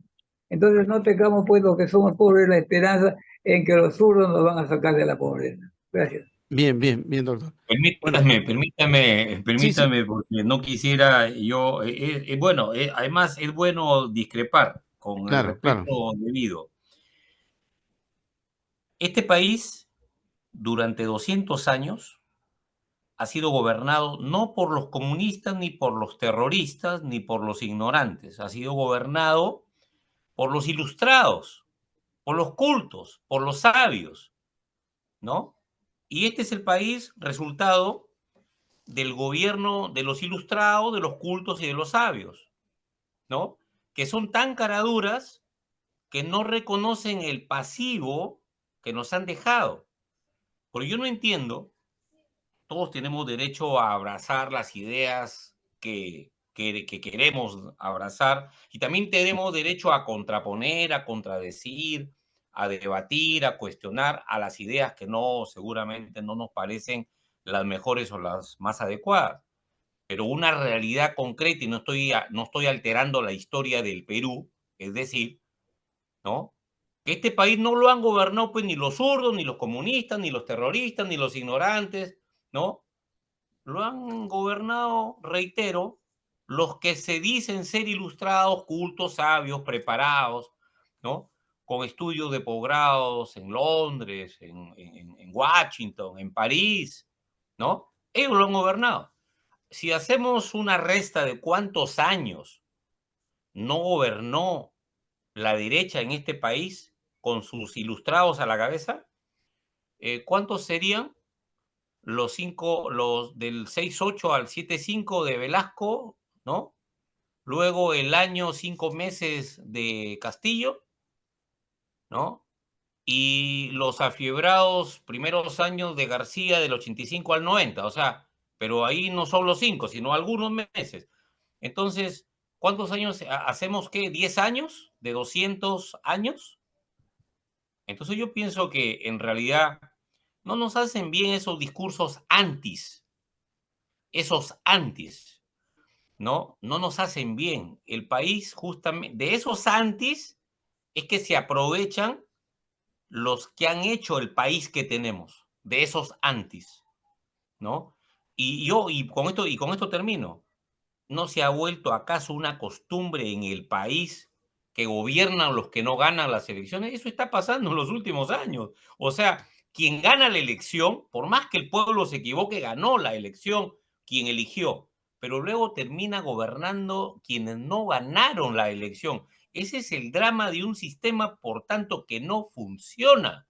Entonces no tengamos pues los que somos pobres la esperanza en que los zurdos nos van a sacar de la pobreza. Gracias. Bien, bien, bien, doctor. Bueno, sí, Permítame, porque no quisiera yo, bueno, además es bueno discrepar con el claro, claro. respeto debido. Este país, durante 200 años, ha sido gobernado no por los comunistas, ni por los terroristas, ni por los ignorantes. Ha sido gobernado por los ilustrados, por los cultos, por los sabios, ¿no? Y este es el país resultado del gobierno de los ilustrados, de los cultos y de los sabios, ¿no? Que son tan caraduras que no reconocen el pasivo que nos han dejado. Porque yo no entiendo, todos tenemos derecho a abrazar las ideas que queremos abrazar y también tenemos derecho a contraponer, a contradecir, a debatir, a cuestionar a las ideas que no, seguramente no nos parecen las mejores o las más adecuadas. Pero una realidad concreta, y no estoy alterando la historia del Perú, es decir, ¿no? Que este país no lo han gobernado pues ni los zurdos, ni los comunistas, ni los terroristas, ni los ignorantes, ¿no? Lo han gobernado, reitero, los que se dicen ser ilustrados, cultos, sabios, preparados, ¿no? Con estudios de posgrados en Londres, en Washington, en París, ¿no? Ellos lo han gobernado. Si hacemos una resta de cuántos años no gobernó la derecha en este país con sus ilustrados a la cabeza, ¿cuántos serían los del 6-8 al 7-5 de Velasco, ¿no? Luego el año 5 meses de Castillo, ¿no? Y los afiebrados primeros años de García del 85 al 90, o sea, pero ahí no son los 5, sino algunos meses. Entonces, ¿cuántos años hacemos? ¿Qué? ¿10 años? ¿De 200 años? Entonces yo pienso que en realidad no nos hacen bien esos discursos antis, esos antis, ¿no? No nos hacen bien. El país, justamente, de esos antis es que se aprovechan los que han hecho el país que tenemos, de esos antis, ¿no? Y con esto termino. ¿No se ha vuelto acaso una costumbre en el país que gobiernan los que no ganan las elecciones? Eso está pasando en los últimos años. O sea, quien gana la elección, por más que el pueblo se equivoque, ganó la elección quien eligió, pero luego termina gobernando quienes no ganaron la elección. Ese es el drama de un sistema, por tanto, que no funciona.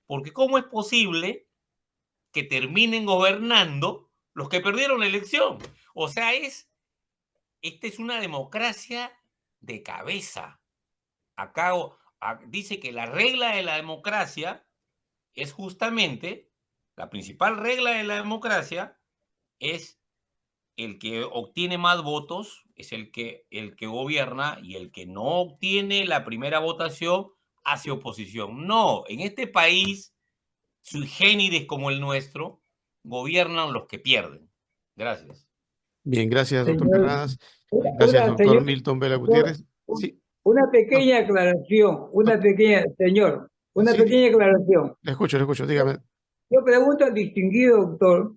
Porque ¿cómo es posible que terminen gobernando los que perdieron la elección? O sea, esta es una democracia de cabeza. Acá dice que la regla de la democracia es justamente, la principal regla de la democracia es el que obtiene más votos, es el que gobierna, y el que no obtiene la primera votación hace oposición. No, en este país, sui generis como el nuestro, gobiernan los que pierden. Gracias. Bien, gracias, doctor Señor, Terradas. Gracias, doctor señor, Milton Vela doctor, Gutiérrez. Sí, una pequeña aclaración, una doc- pequeña, señor, una sí, pequeña aclaración. le escucho, dígame. Yo pregunto al distinguido doctor,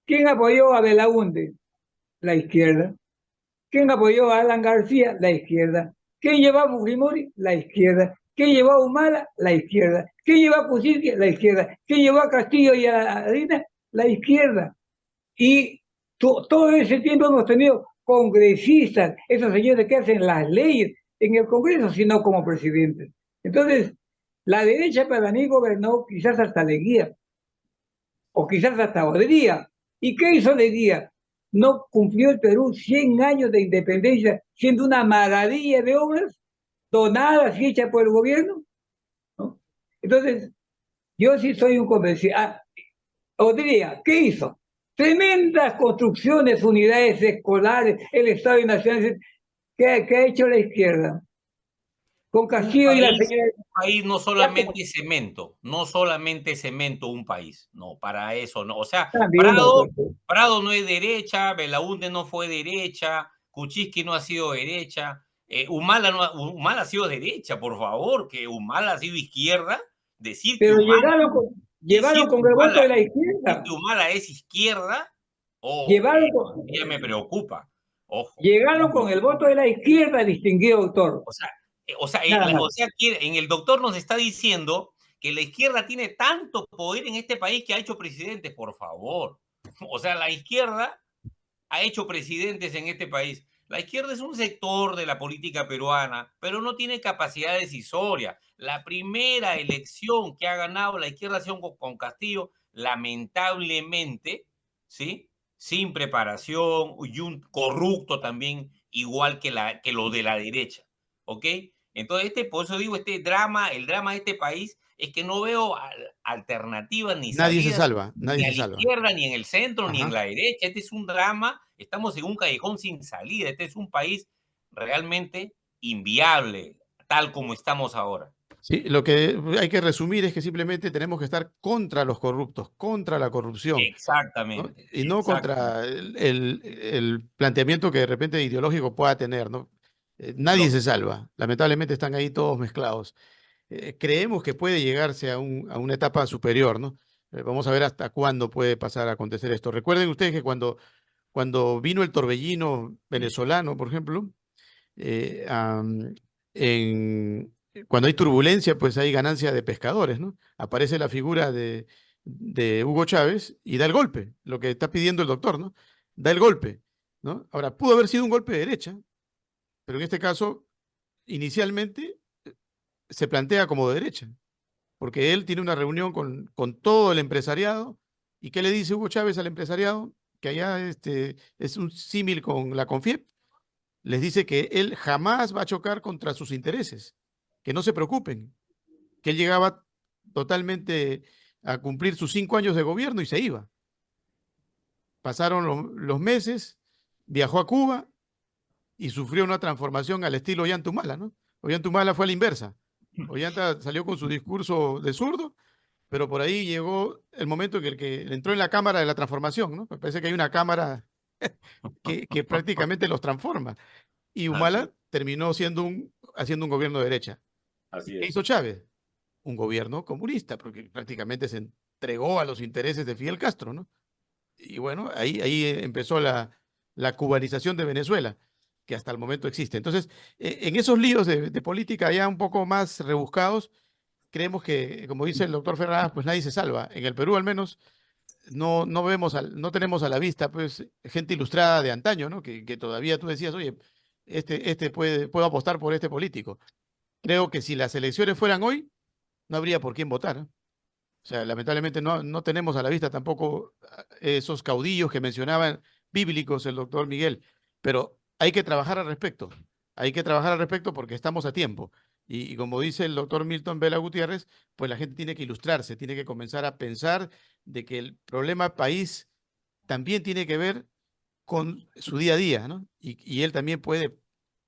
¿quién apoyó a Belaúnde? La izquierda. ¿Quién apoyó a Alan García? La izquierda. ¿Quién llevó a Fujimori? La izquierda. ¿Quién llevó a Humala? La izquierda. ¿Quién llevó a Kuczynski? La izquierda. ¿Quién llevó a Castillo y a Arena? La izquierda. Y todo ese tiempo hemos tenido congresistas, esos señores que hacen las leyes en el Congreso, sino como presidentes. Entonces, la derecha para mí gobernó quizás hasta Leguía, o quizás hasta Odría. ¿Y qué hizo Leguía? No cumplió el Perú 100 años de independencia, siendo una maravilla de obras donadas y hechas por el gobierno, ¿no? Entonces, yo sí soy un convencido. Odría, ¿qué hizo? Tremendas construcciones, unidades escolares, el Estado Nacional. ¿Qué ha hecho la izquierda? Con Castillo y la señora. Un país no solamente cemento, no solamente cemento un país, no, para eso no. O sea, También, Prado no es derecha, Belaúnde no fue derecha, Kuczynski no ha sido derecha, Humala, Humala ha sido derecha, por favor, que Humala ha sido izquierda. Decir que pero Humala, llevaron con el voto de la decir izquierda. que Humala es izquierda, Llevaron con, ya me preocupa. Ojo. llegaron con el voto de la izquierda, distinguido doctor. Nada más. En el doctor nos está diciendo que la izquierda tiene tanto poder en este país que ha hecho presidentes, por favor. O sea, la izquierda ha hecho presidentes en este país. La izquierda es un sector de la política peruana, pero no tiene capacidad decisoria. La primera elección que ha ganado la izquierda ha sido con Castillo, lamentablemente, ¿sí? Sin preparación y un corrupto también, igual que lo de la derecha, ¿ok? Entonces, por eso digo, el drama de este país es que no veo alternativas ni Nadie se salidas salva, ni nadie a se la salva. izquierda, ni en el centro, ni en Ajá. la derecha. Este es un drama, estamos en un callejón sin salida. Este es un país realmente inviable, tal como estamos ahora. Sí, lo que hay que resumir es que simplemente tenemos que estar contra los corruptos, contra la corrupción, ¿no? Exactamente, Y no exactamente. contra el planteamiento que de repente ideológico pueda tener, ¿no? Nadie se Lógico. salva. Lamentablemente están ahí todos mezclados. Creemos que puede llegarse a una etapa superior, ¿no? Vamos a ver hasta cuándo puede pasar a acontecer esto. Recuerden ustedes que cuando vino el torbellino venezolano, por ejemplo, eh, am, cuando hay turbulencia, pues hay ganancia de pescadores, ¿no? Aparece la figura de Hugo Chávez y da el golpe, lo que está pidiendo el doctor, ¿no? Da el golpe, ¿no? Ahora, pudo haber sido un golpe de derecha, pero en este caso, inicialmente se plantea como de derecha, porque él tiene una reunión con todo el empresariado. ¿Y qué le dice Hugo Chávez al empresariado? Que allá es un símil con la CONFIEP. Les dice que él jamás va a chocar contra sus intereses, que no se preocupen, que él llegaba totalmente a cumplir sus 5 años de gobierno y se iba. Pasaron los meses, viajó a Cuba y sufrió una transformación al estilo Ollantumala, ¿no? Ollantumala fue a la inversa. Ollanta salió con su discurso de zurdo pero por ahí llegó el momento en el que entró en la cámara de la transformación, ¿no? Me parece que hay una cámara que prácticamente los transforma. Y Humala terminó haciendo un gobierno de derecha. Así ¿Qué es. hizo Chávez? Un gobierno comunista, porque prácticamente se entregó a los intereses de Fidel Castro, ¿no? Y bueno, ahí empezó la cubanización de Venezuela, que hasta el momento existe. Entonces, en esos líos de política ya un poco más rebuscados, creemos que, como dice el doctor Ferraz, pues nadie se salva. En el Perú, al menos, no tenemos a la vista, pues, gente ilustrada de antaño, ¿no? Que todavía tú decías, oye, puedo apostar por este político. Creo que si las elecciones fueran hoy, no habría por quién votar, ¿no? O sea, lamentablemente no tenemos a la vista tampoco esos caudillos que mencionaban bíblicos el doctor Miguel, pero hay que trabajar al respecto. Hay que trabajar al respecto porque estamos a tiempo. Y como dice el doctor Milton Vela Gutiérrez, pues la gente tiene que ilustrarse, tiene que comenzar a pensar de que el problema país también tiene que ver con su día a día, ¿no? Y él también puede,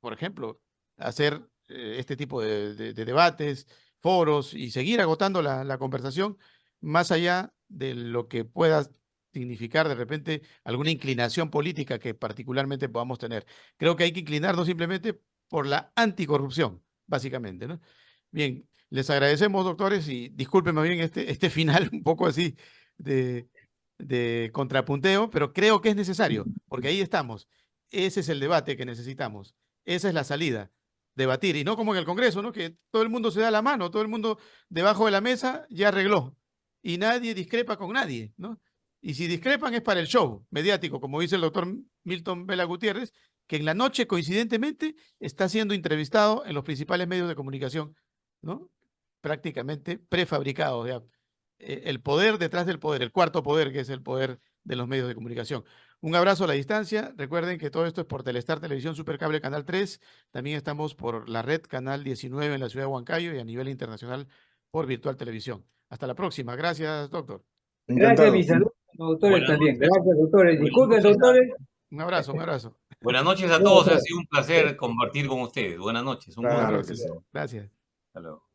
por ejemplo, hacer este tipo de debates, foros y seguir agotando la conversación más allá de lo que pueda significar de repente alguna inclinación política que particularmente podamos tener. Creo que hay que inclinarnos simplemente por la anticorrupción, básicamente, ¿no? Bien, les agradecemos, doctores, y discúlpenme bien este final un poco así de contrapunteo, pero creo que es necesario, porque ahí estamos. Ese es el debate que necesitamos. Esa es la salida, debatir, y no como en el Congreso, ¿no? Que todo el mundo se da la mano, todo el mundo debajo de la mesa ya arregló, y nadie discrepa con nadie, ¿no? Y si discrepan es para el show mediático, como dice el doctor Milton Vela Gutiérrez, que en la noche, coincidentemente, está siendo entrevistado en los principales medios de comunicación, ¿no? Prácticamente prefabricado, ya. El poder detrás del poder, el cuarto poder, que es el poder de los medios de comunicación. Un abrazo a la distancia. Recuerden que todo esto es por Telestar Televisión Supercable Canal 3. También estamos por la red Canal 19 en la ciudad de Huancayo y a nivel internacional por Virtual Televisión. Hasta la próxima. Gracias, doctor. Gracias, mis Encantado. saludos a los doctores Buenas también. noches. Gracias, doctores. Buenas Disculpen, noches. doctores. Un abrazo, un abrazo. Buenas noches a todos. Ha sido un placer compartir con ustedes. Buenas noches. Un gusto. Claro Claro que que sí. sí. Gracias. Hasta luego.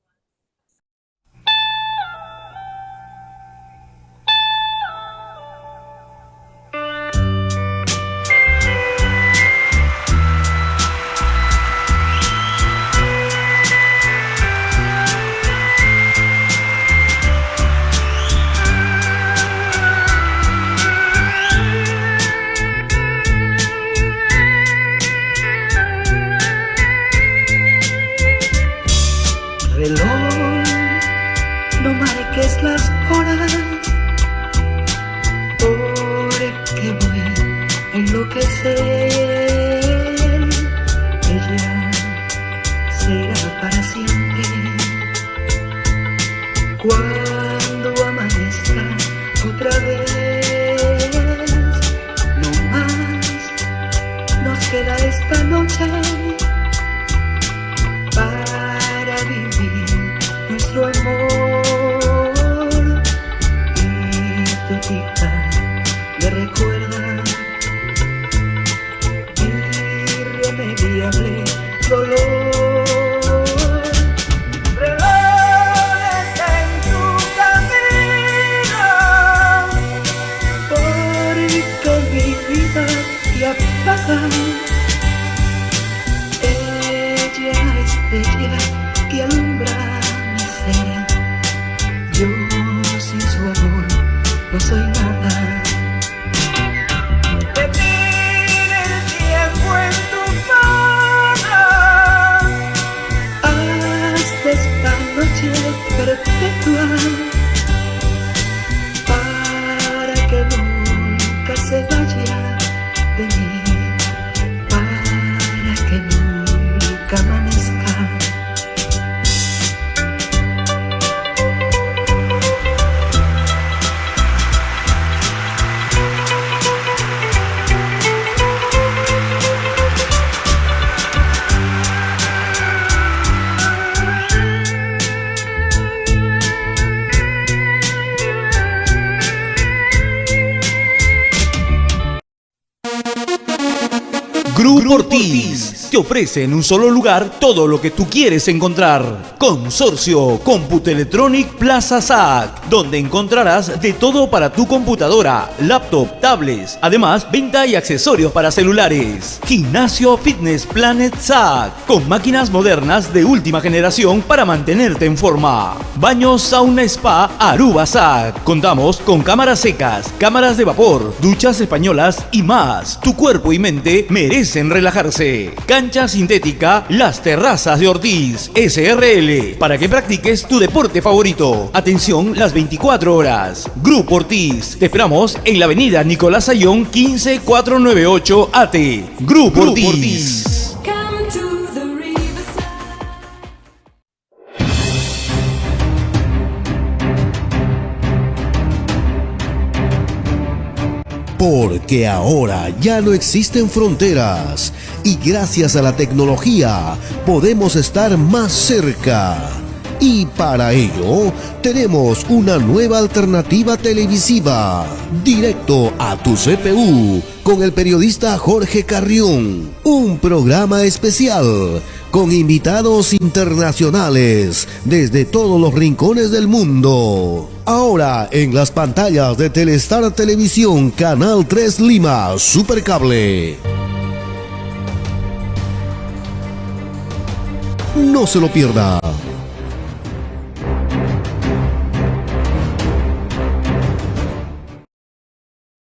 Reloj, no marques las horas, porque voy a enloquecer. Ella será para siempre. Cuando amanezca otra vez, no más nos queda esta noche para vivir nuestro amor. Y tu tija me recuerda irremediable dolor. Relojes en tu camino, porque mi vida te apaga. Estrella que alumbra mi ser, yo sin su amor no soy nada. Detén el tiempo en tu mano, haz de esta noche perpetua, para que nunca se vaya de mí, para que nunca amanezca. Grupo Ortiz. Ortiz te ofrece en un solo lugar todo lo que tú quieres encontrar. Consorcio Computelectronic Plaza SAC, donde encontrarás de todo para tu computadora, laptop, tablets, además venta y accesorios para celulares. Gimnasio Fitness Planet SAC, con máquinas modernas de última generación para mantenerte en forma. Baño Sauna Spa Aruba SAC. Contamos con cámaras secas, cámaras de vapor, duchas españolas y más. Tu cuerpo y mente merecen relajarse. Cancha sintética Las Terrazas de Ortiz SRL, para que practiques tu deporte favorito. Atención las 24 horas. Grupo Ortiz. Te esperamos en la avenida Nicolás Ayón 15498 AT. Grupo Ortiz. Come to the riverside. Porque ahora ya no existen fronteras y gracias a la tecnología podemos estar más cerca. Y para ello tenemos una nueva alternativa televisiva, Directo a tu CPU, con el periodista Jorge Carrión. Un programa especial con invitados internacionales desde todos los rincones del mundo. Ahora en las pantallas de Telestar Televisión, Canal 3 Lima, Supercable. No se lo pierda.